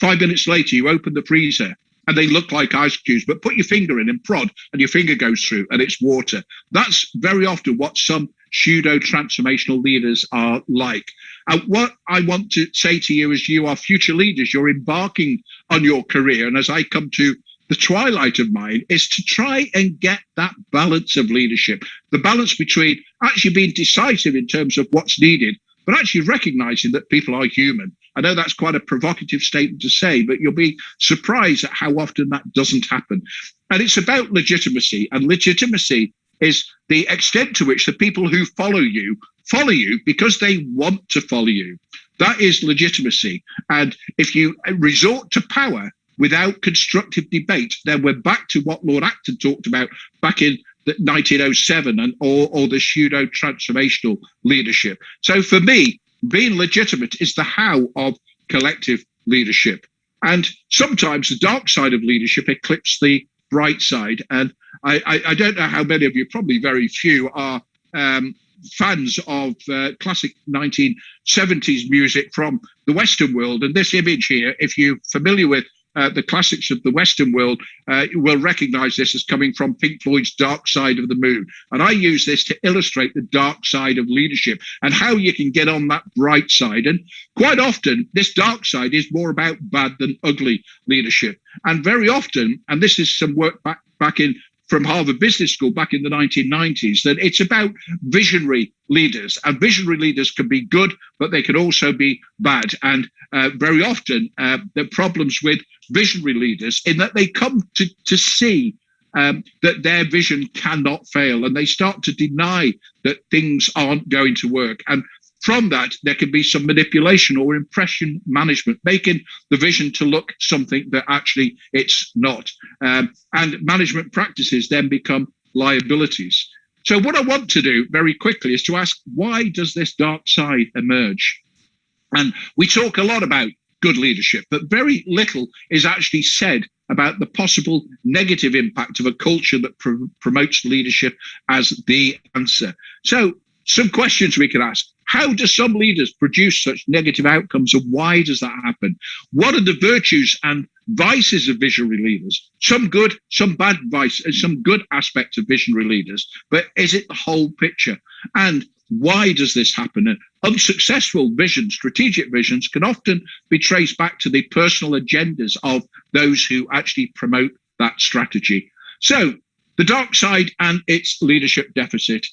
5 minutes later, you open the freezer and they look like ice cubes, but put your finger in and prod and your finger goes through and it's water. That's very often what some pseudo-transformational leaders are like. And what I want to say to you is you are future leaders. You're embarking on your career. And as I come to the twilight of mine, is to try and get that balance of leadership, the balance between actually being decisive in terms of what's needed, but actually recognizing that people are human. I know that's quite a provocative statement to say, but you'll be surprised at how often that doesn't happen. And it's about legitimacy, and legitimacy is the extent to which the people who follow you because they want to follow you. That is legitimacy. And if you resort to power without constructive debate, then we're back to what Lord Acton talked about back in 1907 and or the pseudo-transformational leadership. So for me, being legitimate is the how of collective leadership. And sometimes the dark side of leadership eclipses the bright side. And I don't know how many of you, probably very few, are fans of classic 1970s music from the Western world. And this image here, if you're familiar with the classics of the Western world, you will recognize this as coming from Pink Floyd's Dark Side of the Moon. And I use this to illustrate the dark side of leadership and how you can get on that bright side. And quite often, this dark side is more about bad than ugly leadership. And very often, and this is some work back in from Harvard Business School back in the 1990s, that it's about visionary leaders. And visionary leaders can be good, but they can also be bad. And very often, there are problems with visionary leaders in that they come to see that their vision cannot fail, and they start to deny that things aren't going to work. And from that, there can be some manipulation or impression management, making the vision to look something that actually it's not. And management practices then become liabilities. So what I want to do very quickly is to ask, why does this dark side emerge? And we talk a lot about good leadership, but very little is actually said about the possible negative impact of a culture that promotes leadership as the answer. So some questions we could ask. How do some leaders produce such negative outcomes, and why does that happen? What are the virtues and vices of visionary leaders? Some good, some bad vice, and some good aspects of visionary leaders, but is it the whole picture? And why does this happen? And unsuccessful visions, strategic visions, can often be traced back to the personal agendas of those who actually promote that strategy. So the dark side and its leadership deficit.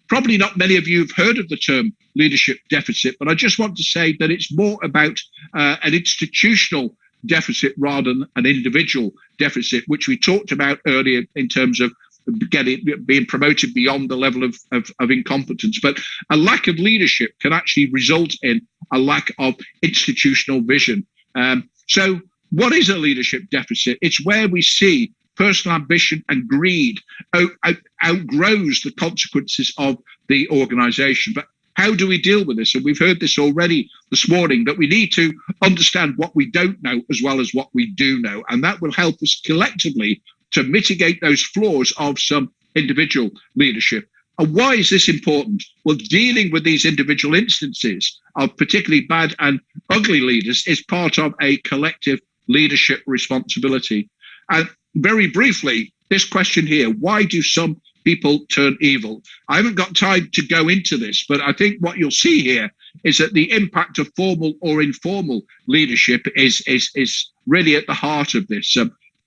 Probably not many of you have heard of the term leadership deficit, but I just want to say that it's more about an institutional deficit rather than an individual deficit, which we talked about earlier in terms of being promoted beyond the level of incompetence. But a lack of leadership can actually result in a lack of institutional vision. So what is a leadership deficit? It's where we see personal ambition and greed outgrows the consequences of the organization. But how do we deal with this? And we've heard this already this morning, that we need to understand what we don't know as well as what we do know. And that will help us collectively to mitigate those flaws of some individual leadership. And why is this important? Well, dealing with these individual instances of particularly bad and ugly leaders is part of a collective leadership responsibility. And very briefly, this question here, why do some people turn evil? I haven't got time to go into this, but I think what you'll see here is that the impact of formal or informal leadership is really at the heart of this.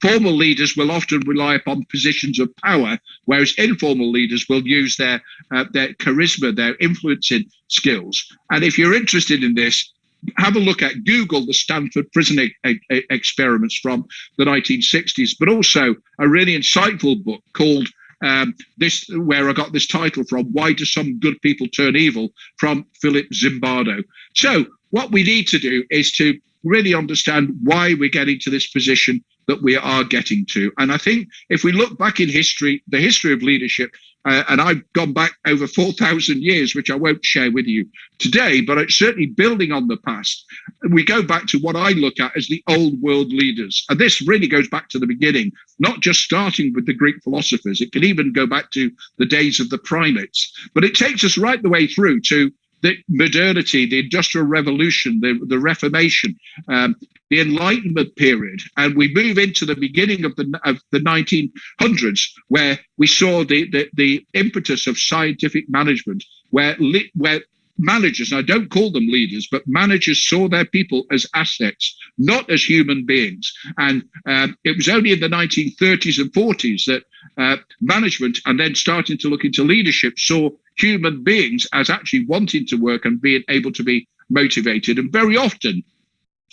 Formal leaders will often rely upon positions of power, whereas informal leaders will use their charisma, their influencing skills. And if you're interested in this, have a look at Google the Stanford prison experiments from the 1960s, but also a really insightful book called where I got this title from, Why Do Some Good People Turn Evil, from Philip Zimbardo. So what we need to do is to really understand why we're getting to this position that we are getting to. And I think if we look back in history, the history of leadership, and I've gone back over 4,000 years, which I won't share with you today, but it's certainly building on the past. We go back to what I look at as the old world leaders. And this really goes back to the beginning, not just starting with the Greek philosophers. It can even go back to the days of the primates. But it takes us right the way through to the modernity, the Industrial Revolution, the Reformation, the Enlightenment period, and we move into the beginning of the 1900s, where we saw the impetus of scientific management, where managers, and I don't call them leaders, but managers saw their people as assets, not as human beings. And it was only in the 1930s and 40s that management, and then starting to look into leadership, saw human beings as actually wanting to work and being able to be motivated. And very often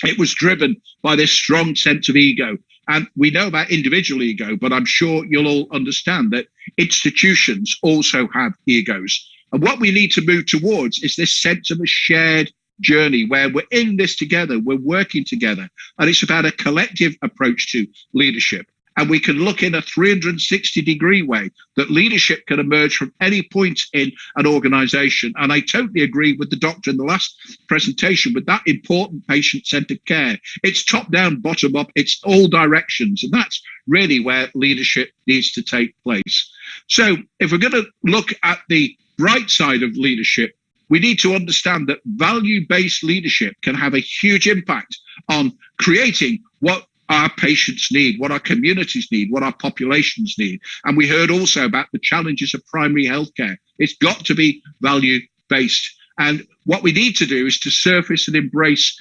it was driven by this strong sense of ego. And we know about individual ego, but I'm sure you'll all understand that institutions also have egos. And what we need to move towards is this sense of a shared journey where we're in this together, we're working together. And it's about a collective approach to leadership. and we can look in a 360-degree way that leadership can emerge from any point in an organization. And I totally agree with the doctor in the last presentation with that important patient-centered care. It's top down, bottom up, it's all directions. And that's really where leadership needs to take place. So if we're going to look at the bright side of leadership, we need to understand that value-based leadership can have a huge impact on creating what our patients need, what our communities need, what our populations need. And we heard also about the challenges of primary healthcare. It's got to be value-based. And what we need to do is to surface and embrace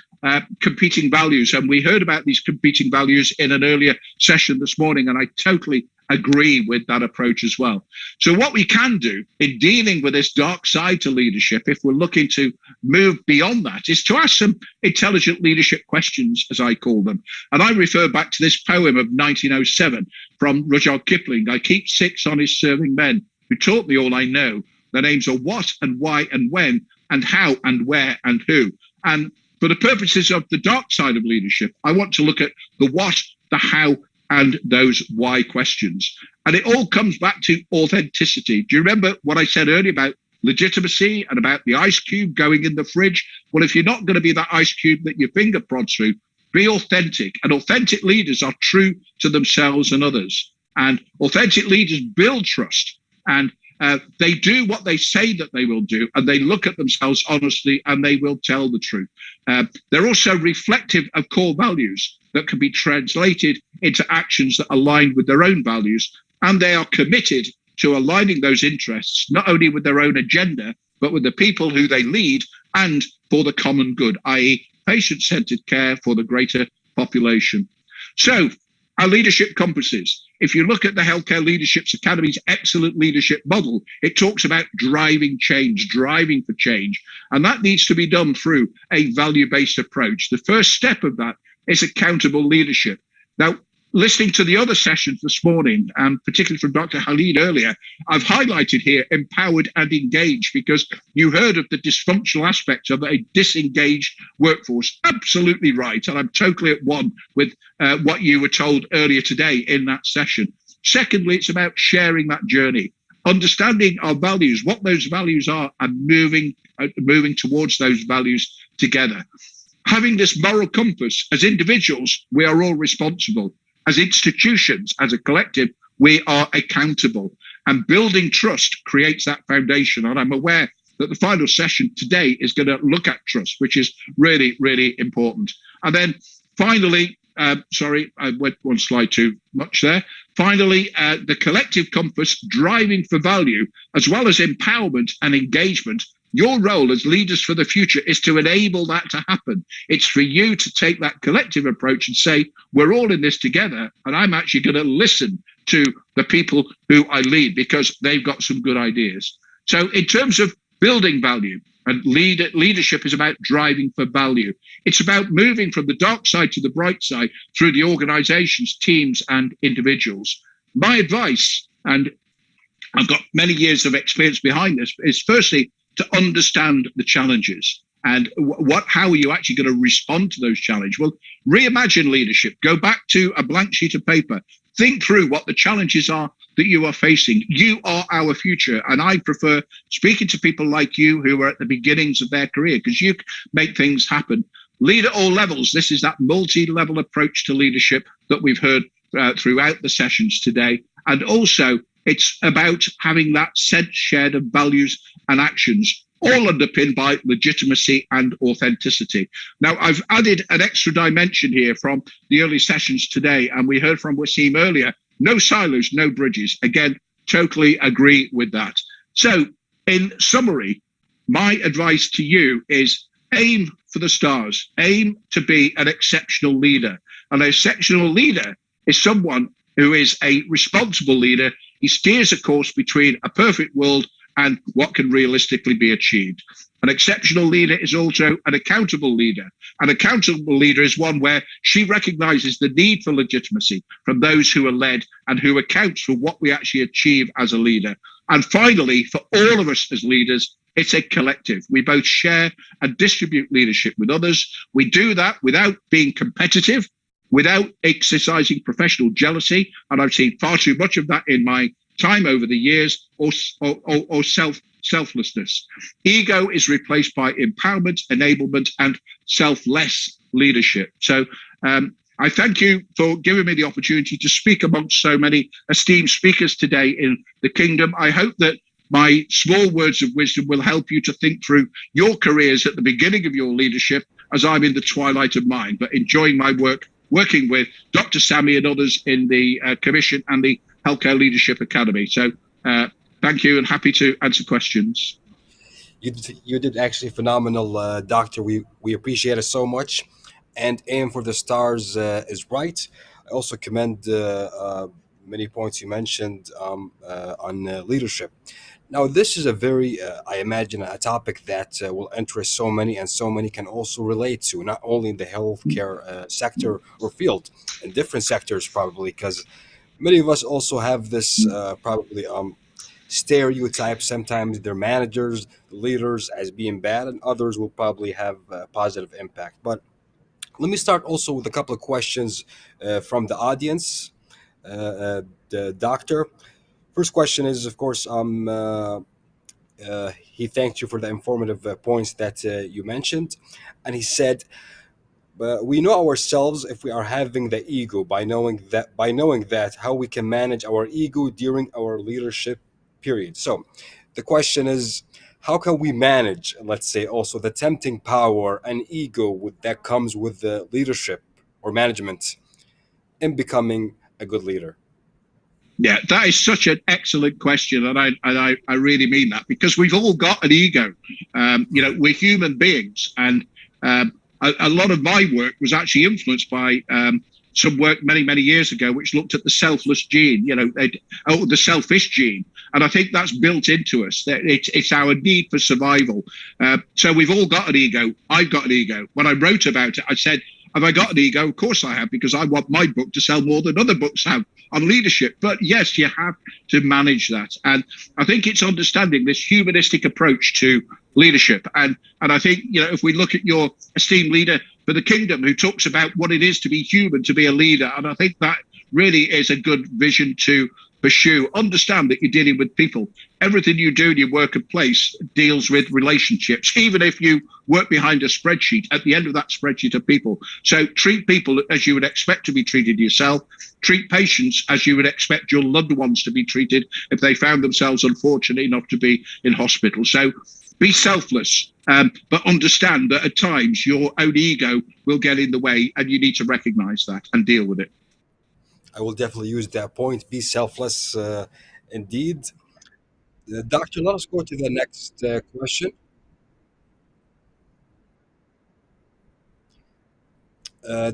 competing values. And we heard about these competing values in an earlier session this morning, and I totally agree with that approach as well. So what we can do in dealing with this dark side to leadership, if we're looking to move beyond that, is to ask some intelligent leadership questions, as I call them. And I refer back to this poem of 1907 from Rudyard Kipling. I keep 6 honest serving men who taught me all I know. Their names are what and why and when and how and where and who. And for the purposes of the dark side of leadership, I want to look at the what, the how, and those why questions. And it all comes back to authenticity. Do you remember what I said earlier about legitimacy and about the ice cube going in the fridge? Well, if you're not going to be that ice cube that your finger prods through, be authentic. And authentic leaders are true to themselves and others. And authentic leaders build trust. And they do what they say that they will do, and they look at themselves honestly, and they will tell the truth. They're also reflective of core values that can be translated into actions that align with their own values, and they are committed to aligning those interests, not only with their own agenda, but with the people who they lead and for the common good, i.e. patient-centered care for the greater population. So, our leadership compasses. If you look at the Healthcare Leadership Academy's excellent leadership model, it talks about driving change, driving for change. And that needs to be done through a value-based approach. The first step of that is accountable leadership. Now, listening to the other sessions this morning, and particularly from Dr. Khalid earlier, I've highlighted here empowered and engaged, because you heard of the dysfunctional aspects of a disengaged workforce. Absolutely right. And I'm totally at one with what you were told earlier today in that session. Secondly, it's about sharing that journey, understanding our values, what those values are, and moving towards those values together. Having this moral compass, as individuals, we are all responsible. As institutions, as a collective, we are accountable. And building trust creates that foundation. And I'm aware that the final session today is going to look at trust, which is really, really important. And then finally, sorry, I went one slide too much there. Finally, the collective compass driving for value, as well as empowerment and engagement. Your role as leaders for the future is to enable that to happen. It's for you to take that collective approach and say, we're all in this together, and I'm actually going to listen to the people who I lead because they've got some good ideas. So in terms of building value, and leadership is about driving for value. It's about moving from the dark side to the bright side through the organizations, teams, and individuals. My advice, and I've got many years of experience behind this, is firstly, to understand the challenges and how are you actually going to respond to those challenges? Well, reimagine leadership. Go back to a blank sheet of paper. Think through what the challenges are that you are facing. You are our future. And I prefer speaking to people like you who are at the beginnings of their career, because you make things happen. Lead at all levels. This is that multi-level approach to leadership that we've heard throughout the sessions today. And also, it's about having that sense shared of values and actions, all underpinned by legitimacy and authenticity. Now, I've added an extra dimension here from the early sessions today, and we heard from Wasim earlier, no silos, no bridges. Again, totally agree with that. So, in summary, my advice to you is aim for the stars, aim to be an exceptional leader. An exceptional leader is someone who is a responsible leader. He steers a course between a perfect world and what can realistically be achieved. An exceptional leader is also an accountable leader. An accountable leader is one where she recognizes the need for legitimacy from those who are led and who accounts for what we actually achieve as a leader. And finally, for all of us as leaders, it's a collective. We both share and distribute leadership with others. We do that without being competitive. without exercising professional jealousy. And I've seen far too much of that in my time over the years, or selflessness. Ego is replaced by empowerment, enablement, and selfless leadership. So I thank you for giving me the opportunity to speak amongst so many esteemed speakers today in the kingdom. I hope that my small words of wisdom will help you to think through your careers at the beginning of your leadership, as I'm in the twilight of mine, but enjoying my work, working with Dr. Sammy and others in the Commission and the Healthcare Leadership Academy. So thank you, and happy to answer questions. You did actually phenomenal, Doctor. We appreciate it so much. And aim for the stars is right. I also commend many points you mentioned on leadership. Now, this is a very, I imagine, a topic that will interest so many, and so many can also relate to, not only in the healthcare sector or field, in different sectors probably, because many of us also have this probably stereotype. Sometimes their managers, leaders as being bad, and others will probably have a positive impact. But let me start also with a couple of questions from the audience. The doctor. First question is, of course, he thanked you for the informative points that you mentioned, and he said, "We know ourselves if we are having the ego by knowing that how we can manage our ego during our leadership period." So, the question is, how can we manage, let's say, also the tempting power and ego that comes with the leadership or management in becoming a good leader? Yeah, that is such an excellent question, and I really mean that, because we've all got an ego. We're human beings, and a lot of my work was actually influenced by some work many years ago, which looked at the selfless gene, the selfish gene, and I think that's built into us. That it's our need for survival. So we've all got an ego. I've got an ego. When I wrote about it, I said, have I got an ego? Of course I have, because I want my book to sell more than other books have on leadership. But yes, you have to manage that. And I think it's understanding this humanistic approach to leadership. And I think, if we look at your esteemed leader for the kingdom, who talks about what it is to be human, to be a leader, and I think that really is a good vision to pursue. Understand that you're dealing with people. Everything you do in your workplace deals with relationships. Even if you work behind a spreadsheet, at the end of that spreadsheet are people. So treat people as you would expect to be treated yourself. Treat patients as you would expect your loved ones to be treated if they found themselves unfortunate enough to be in hospital. So be selfless, but understand that at times your own ego will get in the way, and you need to recognize that and deal with it. I will definitely use that point. Be selfless, indeed. Doctor, let us go to the next question.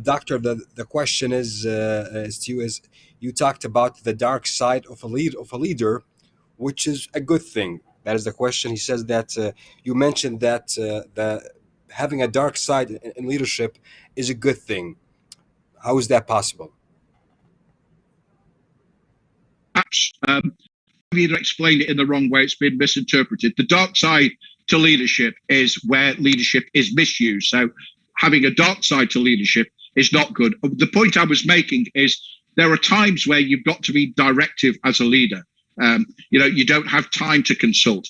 Doctor, the question is to you is, you talked about the dark side of a leader, which is a good thing. That is the question. He says that you mentioned that the having a dark side in leadership is a good thing. How is that possible? Perhaps I've either explained it in the wrong way, it's been misinterpreted. The dark side to leadership is where leadership is misused. So having a dark side to leadership is not good. The point I was making is there are times where you've got to be directive as a leader. You don't have time to consult.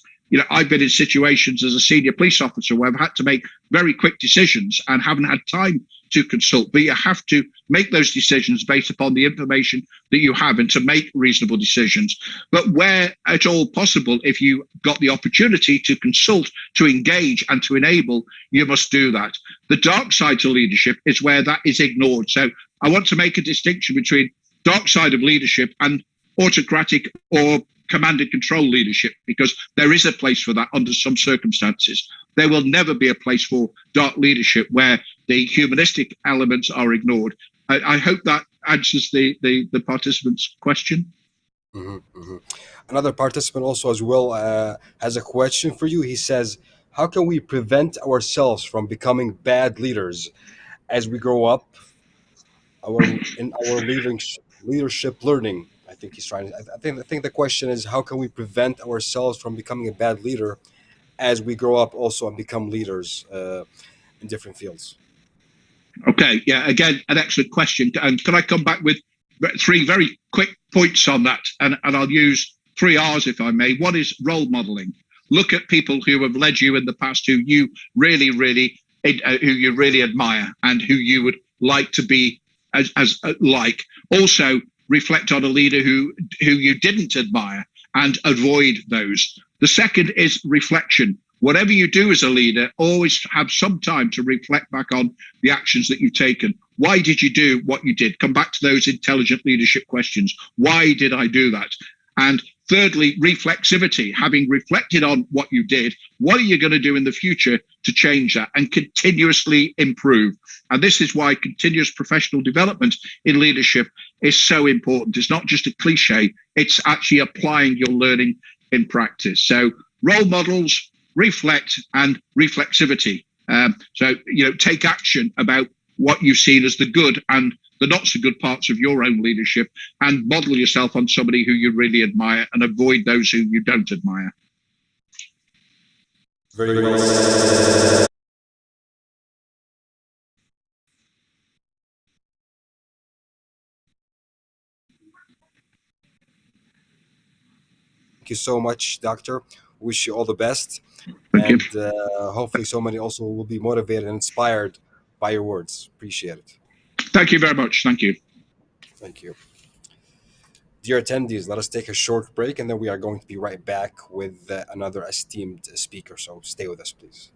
I've been in situations as a senior police officer where I've had to make very quick decisions and haven't had time to consult. But you have to make those decisions based upon the information that you have, and to make reasonable decisions. But where at all possible, if you got the opportunity to consult, to engage, and to enable, you must do that. The dark side to leadership is where that is ignored. So I want to make a distinction between dark side of leadership and autocratic or command and control leadership, because there is a place for that under some circumstances. There will never be a place for dark leadership where the humanistic elements are ignored. I hope that answers the participant's question. Another participant also as well has a question for you. He says, how can we prevent ourselves from becoming bad leaders as we grow up in our leadership learning? I think he's trying. I think the question is, how can we prevent ourselves from becoming a bad leader as we grow up also and become leaders in different fields? Okay, yeah, again, an excellent question. And can I come back with three very quick points on that? And I'll use 3 R's, if I may. One is role modeling. Look at people who have led you in the past who you really, who you really admire and who you would like to be as like. Also, reflect on a leader who you didn't admire and avoid those. The second is reflection. Whatever you do as a leader, always have some time to reflect back on the actions that you've taken. Why did you do what you did? Come back to those intelligent leadership questions. Why did I do that? And thirdly, reflexivity. Having reflected on what you did, what are you going to do in the future to change that and continuously improve? And this is why continuous professional development in leadership is so important. It's not just a cliche, it's actually applying your learning in practice. So role models, reflect, and reflexivity. So, take action about what you've seen as the good and the not so good parts of your own leadership, and model yourself on somebody who you really admire and avoid those who you don't admire. Very well said. Thank you so much, Doctor. Wish you all the best. Thank you. And hopefully so many also will be motivated and inspired by your words. Appreciate it. Thank you very much. Thank you. Thank you. Dear attendees, let us take a short break and then we are going to be right back with another esteemed speaker. So stay with us, please.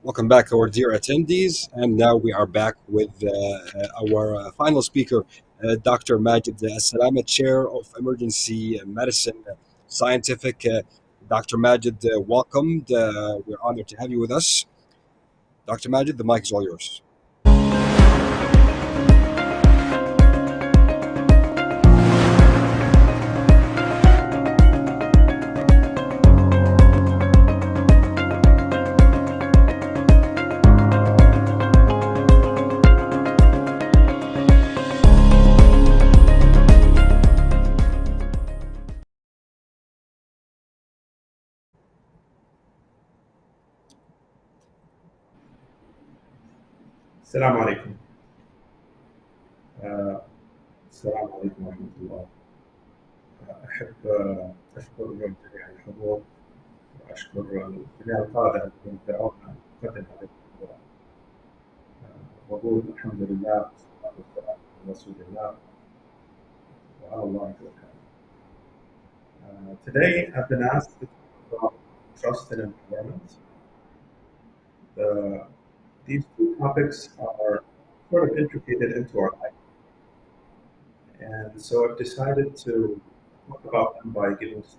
Welcome back, our dear attendees. And now we are back with our final speaker, Dr. Majid Salama, Chair of Emergency Medicine Scientific. Dr. Majid, welcome. We're honored to have you with us. Dr. Majid, the mic is all yours. السلام عليكم. السلام عليكم ورحمة الله. أحب أشكر جميع الحضور وأشكر جميع القادة الذين دعونا نقدم هذا الموضوع. وأقول الحمد لله والصلاة والسلام على رسول الله وعلى الله توكلنا. Today I've been asked to talk about trust and empowerment. These two topics are sort of intricated into our life. And so I've decided to talk about them by giving stories.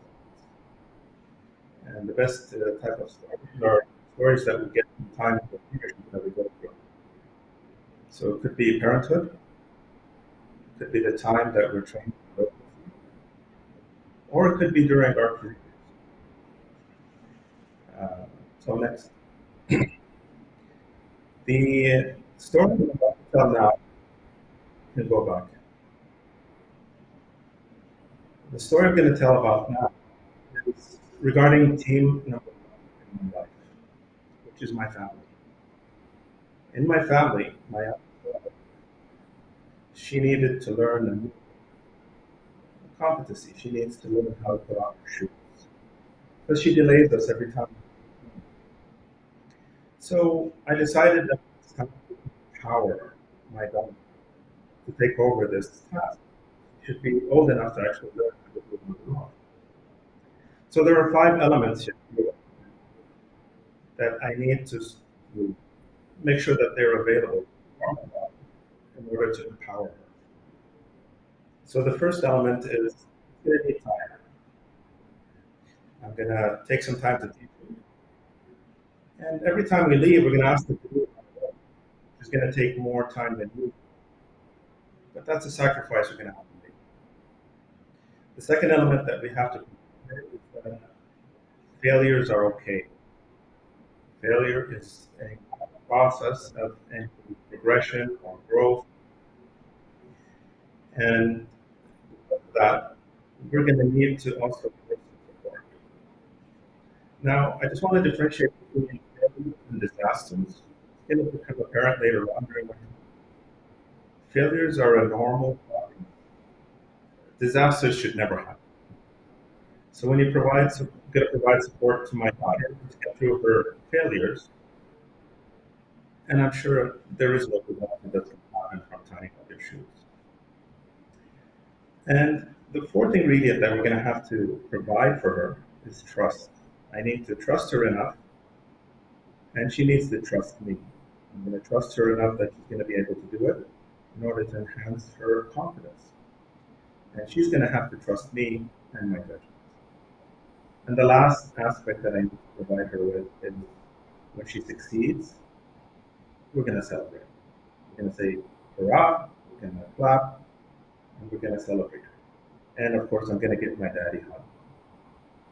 And the best type of stories are stories that we get from time of leadership that we go through. So it could be parenthood, it could be the time that we're trained to work, or it could be during our careers. So next. The story I'm about to tell now can go back. The story I'm going to tell about now is regarding team number one in my life, which is my family. In my family, my eldest daughter, she needed to learn a new competency. She needs to learn how to put on her shoes. But she delays us every time. So I decided that it's time to empower my daughter to take over this task. She should be old enough to actually learn how to do it on. So there are 5 elements here that I need to make sure that they're available in order to empower her. So the first element is going to need time. I'm going to take some time to teach her. And every time we leave, we're going to ask her to do it. It's going to take more time than you. But that's a sacrifice we're going to have to make. The second element that we have to consider is that failures are okay. Failure is a process of progression or growth. And that we're going to need to also give support. Now, I just want to differentiate between failures and disasters. It's going to become apparent later on during my talk. Failures are a normal problem. Disasters should never happen. So when you going to provide support to my daughter to get through her failures, and I'm sure there is no disaster that's going to happen from tying up your shoes. And the fourth ingredient that we're going to have to provide for her is trust. I need to trust her enough, and she needs to trust me. I'm going to trust her enough that she's going to be able to do it in order to enhance her confidence. And she's going to have to trust me and my judgment. And the last aspect that I need to provide her with is when she succeeds, we're going to celebrate. We're going to say, hurrah, we're going to clap, and we're going to celebrate her. And of course, I'm going to give my daddy a hug.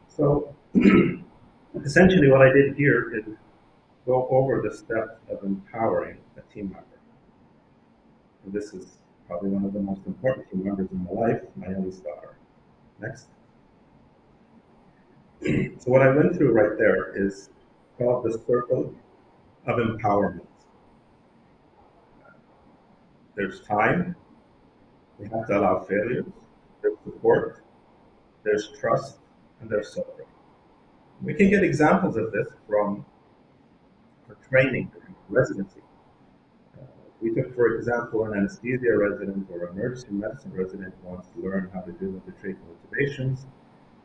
So essentially what I did here is go over the steps of empowering a team member. And this is probably one of the most important team members in my life, my youngest daughter. Next. So what I went through right there is called the circle of empowerment. There's time, we have to allow failures, there's support, there's trust, and there's suffering. We can get examples of this from our training, residency. We took, for example, an anesthesia resident or emergency medicine resident who wants to learn how to deal with the treatment intubations.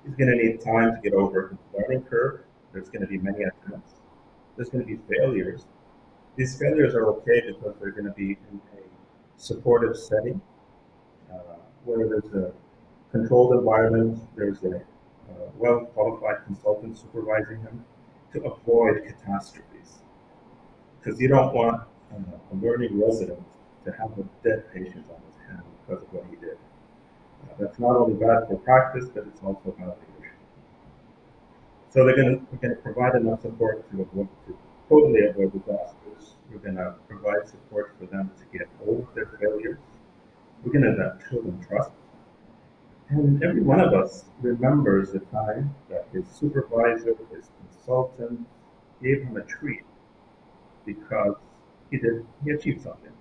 He's going to need time to get over the learning curve. There's going to be many attempts. There's going to be failures. These failures are okay because they're going to be in a supportive setting, where there's a controlled environment, there's a well-qualified consultant supervising him to avoid catastrophes. Because you don't want a learning resident to have a dead patient on his hand because of what he did. That's not only bad for practice, but it's also bad leadership. So we're going to provide enough support to totally avoid disasters. We're going to provide support for them to get over their failures. We're going to show them trust. And every one of us remembers the time that his supervisor, his consultant, gave him a treat because he achieved something.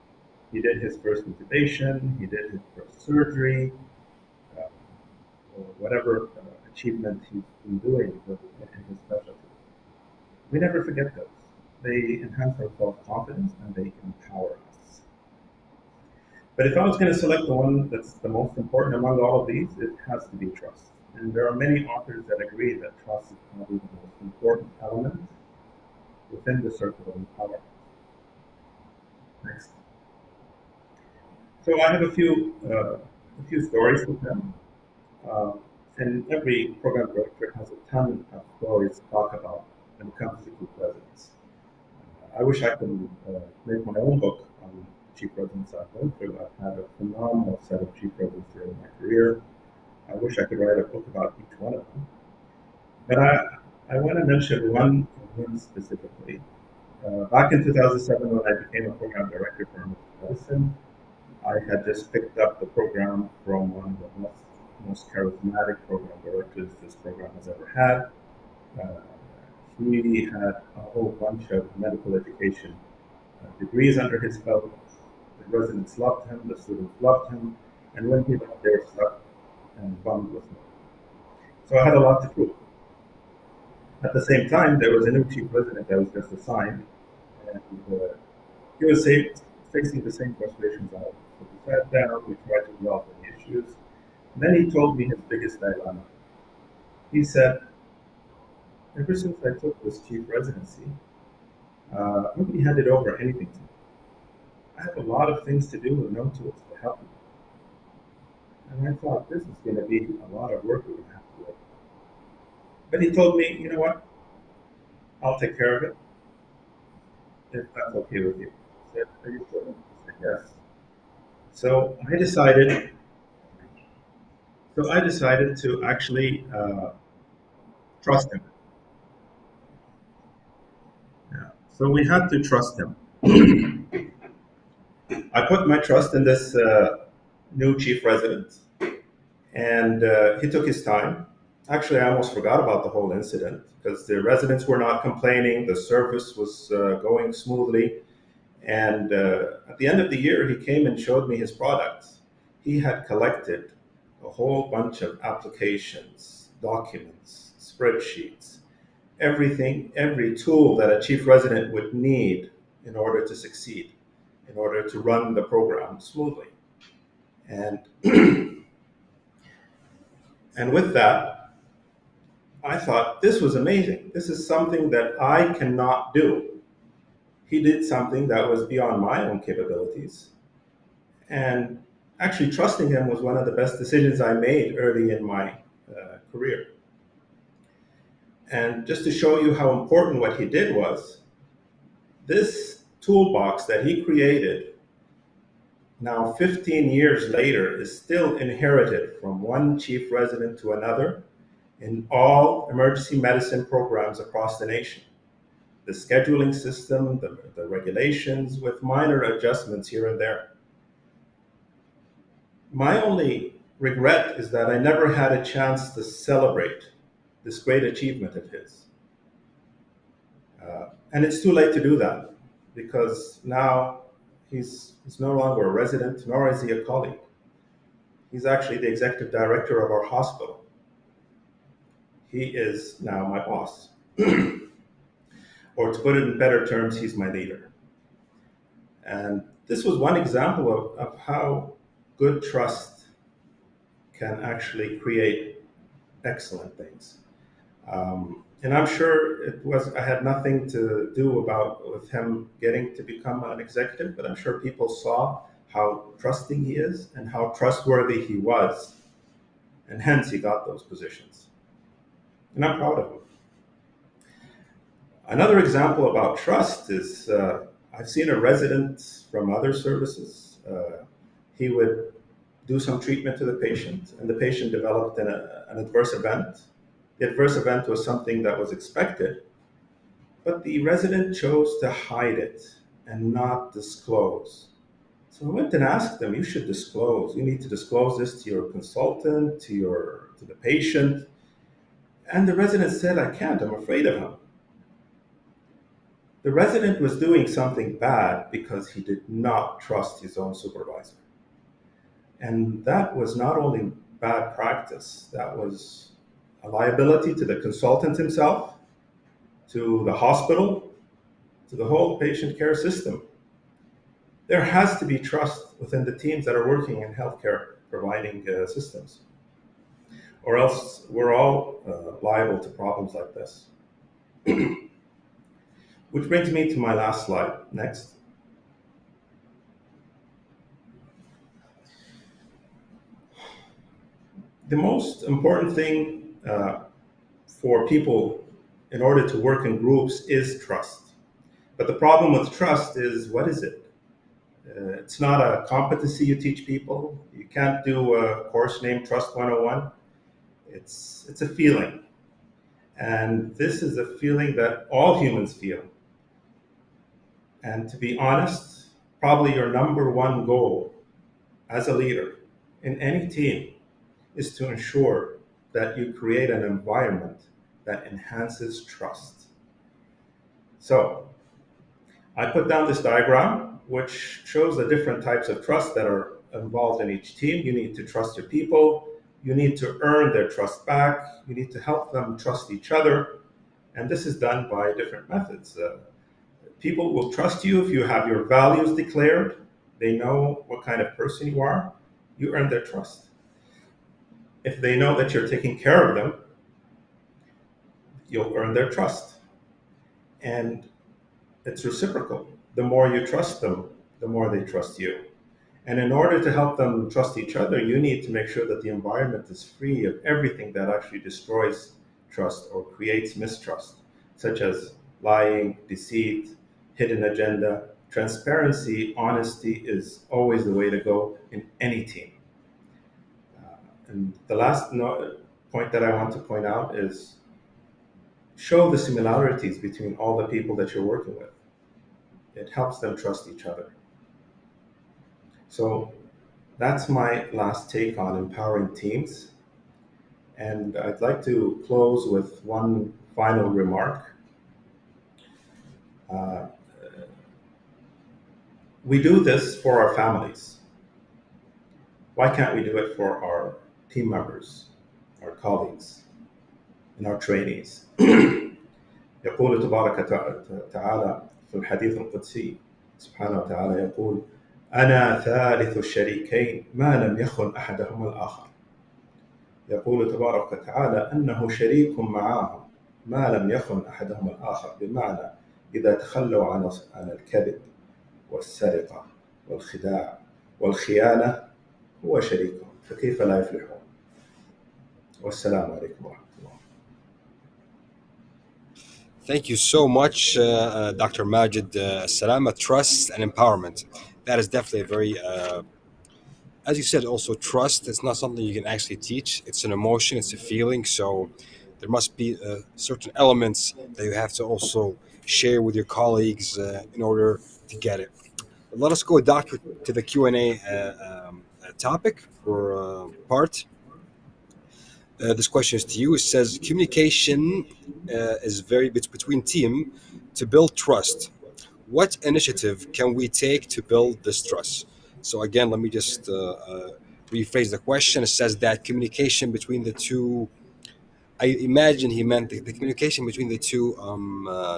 He did his first intubation, he did his first surgery, or whatever achievement he's been doing in his specialty. We never forget those. They enhance our self-confidence and they empower us. But if I was going to select the one that's the most important among all of these, it has to be trust. And there are many authors that agree that trust is probably the most important element within the circle of empowerment. Next. So I have a few stories with them. And every program director has a ton of stories to talk about when it comes to chief residents. I wish I could make my own book on chief residents I've been through. I've had a phenomenal set of chief residents during my career. I wish I could write a book about each one of them. But I want to mention one of them specifically. Back in 2007, when I became a program director for medicine, I had just picked up the program from one of the most charismatic program directors this program has ever had. He had a whole bunch of medical education degrees under his belt. The residents loved him, the students loved him, and when he left, they were stuck and bummed with him. So I had a lot to prove. At the same time, there was a new chief resident that was just assigned, and he was facing the same frustrations I was. So we sat down, we tried to resolve the issues. And then he told me his biggest dilemma. He said, ever since I took this chief residency, nobody handed over anything to me. I have a lot of things to do and no tools to help me. And I thought, this is going to be a lot of work we're going to have to do. But he told me, you know what? I'll take care of it, if that's okay with you. I said, are you sure? I said, yes. So I decided to actually trust him. Yeah. So we had to trust him. I put my trust in this new chief resident, and he took his time. Actually, I almost forgot about the whole incident because the residents were not complaining, the service was going smoothly, and at the end of the year, he came and showed me his products. He had collected a whole bunch of applications, documents, spreadsheets, everything, every tool that a chief resident would need in order to succeed, in order to run the program smoothly. And and with that, I thought this was amazing. This is something that I cannot do. He did something that was beyond my own capabilities. And actually trusting him was one of the best decisions I made early in my career. And just to show you how important what he did was, this toolbox that he created now 15 years later is still inherited from one chief resident to another in all emergency medicine programs across the nation. The scheduling system, the regulations, with minor adjustments here and there. My only regret is that I never had a chance to celebrate this great achievement of his. And it's too late to do that because now he's no longer a resident, nor is he a colleague. He's actually the executive director of our hospital. He is now my boss. Or to put it in better terms, he's my leader. And this was one example of how good trust can actually create excellent things. And I'm sure I had nothing to do with him getting to become an executive, but I'm sure people saw how trusting he is and how trustworthy he was. And hence he got those positions. And I'm proud of him. Another example about trust is I've seen a resident from other services. He would do some treatment to the patient, and the patient developed an adverse event. The adverse event was something that was expected, but the resident chose to hide it and not disclose. So I went and asked them, you should disclose. You need to disclose this to your consultant, to the patient. And the resident said, I can't, I'm afraid of him. The resident was doing something bad because he did not trust his own supervisor. And that was not only bad practice, that was a liability to the consultant himself, to the hospital, to the whole patient care system. There has to be trust within the teams that are working in healthcare providing systems, or else we're all liable to problems like this. Which brings me to my last slide. Next. The most important thing for people in order to work in groups is trust. But the problem with trust is, what is it? It's not a competency you teach people. You can't do a course named Trust 101. It's a feeling. And this is a feeling that all humans feel. And to be honest, probably your number one goal as a leader in any team is to ensure that you create an environment that enhances trust. So I put down this diagram, which shows the different types of trust that are involved in each team. You need to trust your people. You need to earn their trust back. You need to help them trust each other. And this is done by different methods. People will trust you if you have your values declared. They know what kind of person you are. You earn their trust. If they know that you're taking care of them, you'll earn their trust. And it's reciprocal. The more you trust them, the more they trust you. And in order to help them trust each other, you need to make sure that the environment is free of everything that actually destroys trust or creates mistrust, such as lying, deceit, hidden agenda. Transparency, honesty is always the way to go in any team. And the last point that I want to point out is show the similarities between all the people that you're working with. It helps them trust each other. So that's my last take on empowering teams. And I'd like to close with one final remark. We do this for our families. Why can't we do it for our team members, our colleagues, and our trainees? يقول تبارك تعالى في الحديث القدسي سبحانه وتعالى يقول أنا ثالث الشريكين ما لم يخن أحدهما الآخر. يقول تبارك وتعالى أنه شريك معهم ما لم يخن أحدهما الآخر، بمعنى إذا تخلوا عن الكذب والسرقة والخداع والخيانة هو شريكهم، فكيف لا يفلحون؟ والسلام عليكم ورحمة الله. Thank you so much, Dr. Majid. Salama, trust and empowerment. That is definitely a very, as you said, also trust. It's not something you can actually teach. It's an emotion, it's a feeling. So there must be certain elements that you have to also share with your colleagues in order to get it. But let us go, Doctor, to the Q&A topic or part. This question is to you. It says communication is very between team to build trust. What initiative can we take to build this trust? So again, let me just rephrase the question. It says that communication between the two. I imagine he meant the communication between the two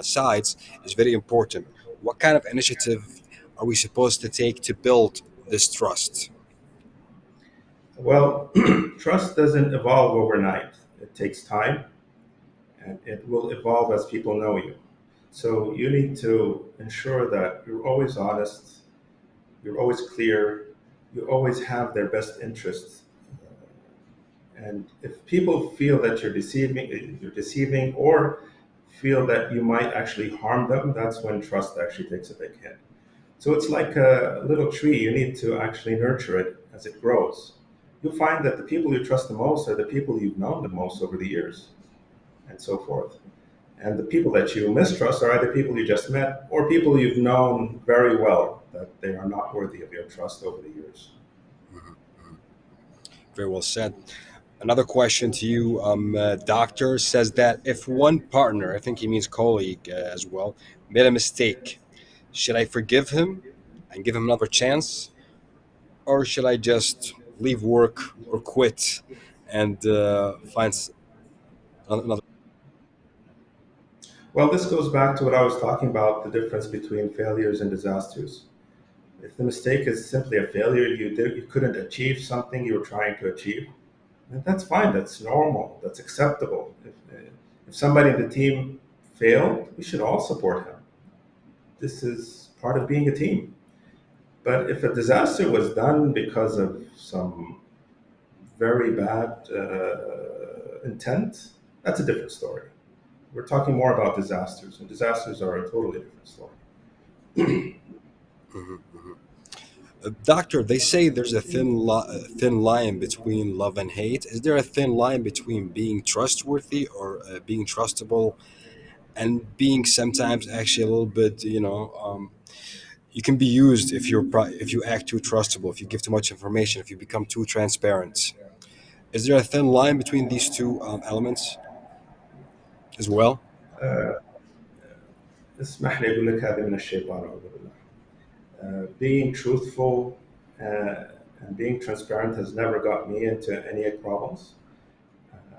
sides is very important. What kind of initiative are we supposed to take to build this trust? Well, trust doesn't evolve overnight. It takes time, and it will evolve as people know you. So you need to ensure that you're always honest, you're always clear, you always have their best interests. And if people feel that you're deceiving, or feel that you might actually harm them, that's when trust actually takes a big hit. So it's like a little tree. You need to actually nurture it as it grows. You'll find that the people you trust the most are the people you've known the most over the years, and so forth. And the people that you mistrust are either people you just met or people you've known very well, that they are not worthy of your trust over the years. Very well said. Another question to you, Doctor, says that if one partner, I think he means colleague as well, made a mistake, should I forgive him and give him another chance? Or should I just leave work or quit and find another? Well, this goes back to what I was talking about, the difference between failures and disasters. If the mistake is simply a failure, you couldn't achieve something you were trying to achieve, and that's fine, that's normal, that's acceptable. If somebody in the team failed, we should all support him. This is part of being a team. But if a disaster was done because of some very bad intent, that's a different story. We're talking more about disasters, and disasters are a totally different story. Doctor, they say there's a thin line between love and hate. Is there a thin line between being trustworthy or being trustable, and being sometimes actually a little bit, you can be used if if you act too trustable, if you give too much information, if you become too transparent? Is there a thin line between these two elements as well? Uh, اسمح لي أقول لك هذه من الشيطان أعوذ بالله. Being truthful and being transparent has never got me into any problems.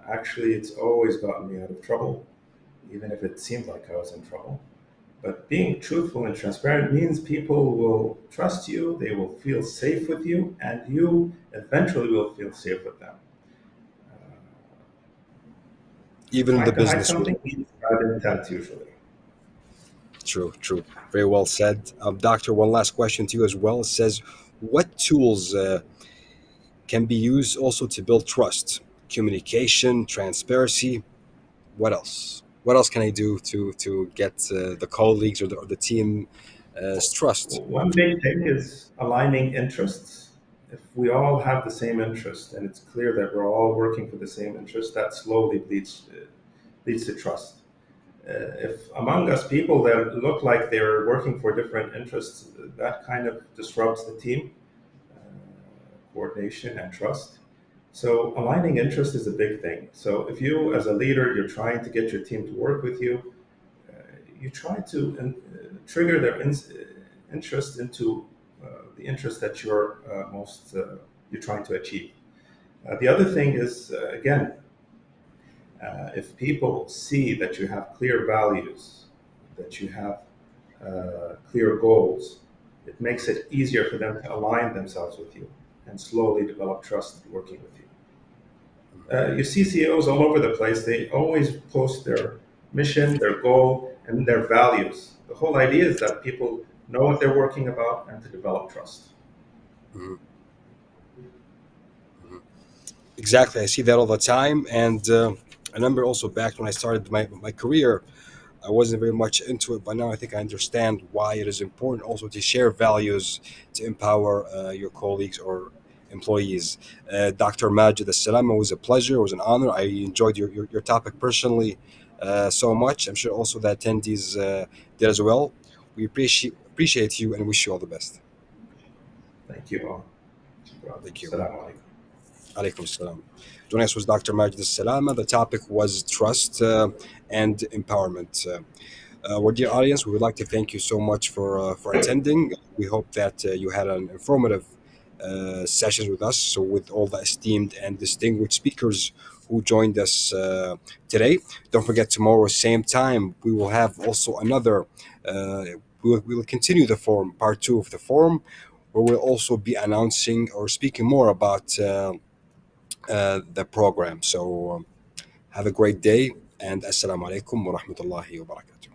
Actually, it's always gotten me out of trouble, even if it seemed like I was in trouble. But being truthful and transparent means people will trust you, they will feel safe with you, and you eventually will feel safe with them. Even in the Trying to hide business world. something means bad intent usually. True. Very well said. Doctor, one last question to you as well. It says, what tools can be used also to build trust? Communication, transparency. What else? What else can I do to get the colleagues or the team trust? One big thing is aligning interests. If we all have the same interest and it's clear that we're all working for the same interest, that slowly leads to trust. If among us people that look like they're working for different interests, that kind of disrupts the team coordination and trust. So aligning interest is a big thing. So if you, as a leader, you're trying to get your team to work with you, you try to trigger their interest into the interest that you're trying to achieve. The other thing is, again, if people see that you have clear values, that you have clear goals, it makes it easier for them to align themselves with you and slowly develop trust working with you. You see CEOs all over the place, they always post their mission, their goal, and their values. The whole idea is that people know what they're working about and to develop trust. Exactly. I see that all the time. And I remember also back when I started my career, I wasn't very much into it, but now I think I understand why it is important also to share values to empower your colleagues or employees. Dr. Majid As-Salama, was a pleasure. It was an honor. I enjoyed your topic personally so much. I'm sure also the attendees did as well. We appreciate you and wish you all the best. Thank you all. Thank you. Assalamu alaikum. Alaikum salam. Joining us was Dr. Majid As-Salama. The topic was trust and empowerment. Well, dear audience, we would like to thank you so much for attending. We hope that you had an informative sessions with us. So, with all the esteemed and distinguished speakers who joined us today, don't forget tomorrow, same time, we will have also another. We will continue the forum, part 2 of the forum, where we'll also be announcing or speaking more about the program. So, have a great day, and assalamu alaikum wa rahmatullahi wa barakatuh.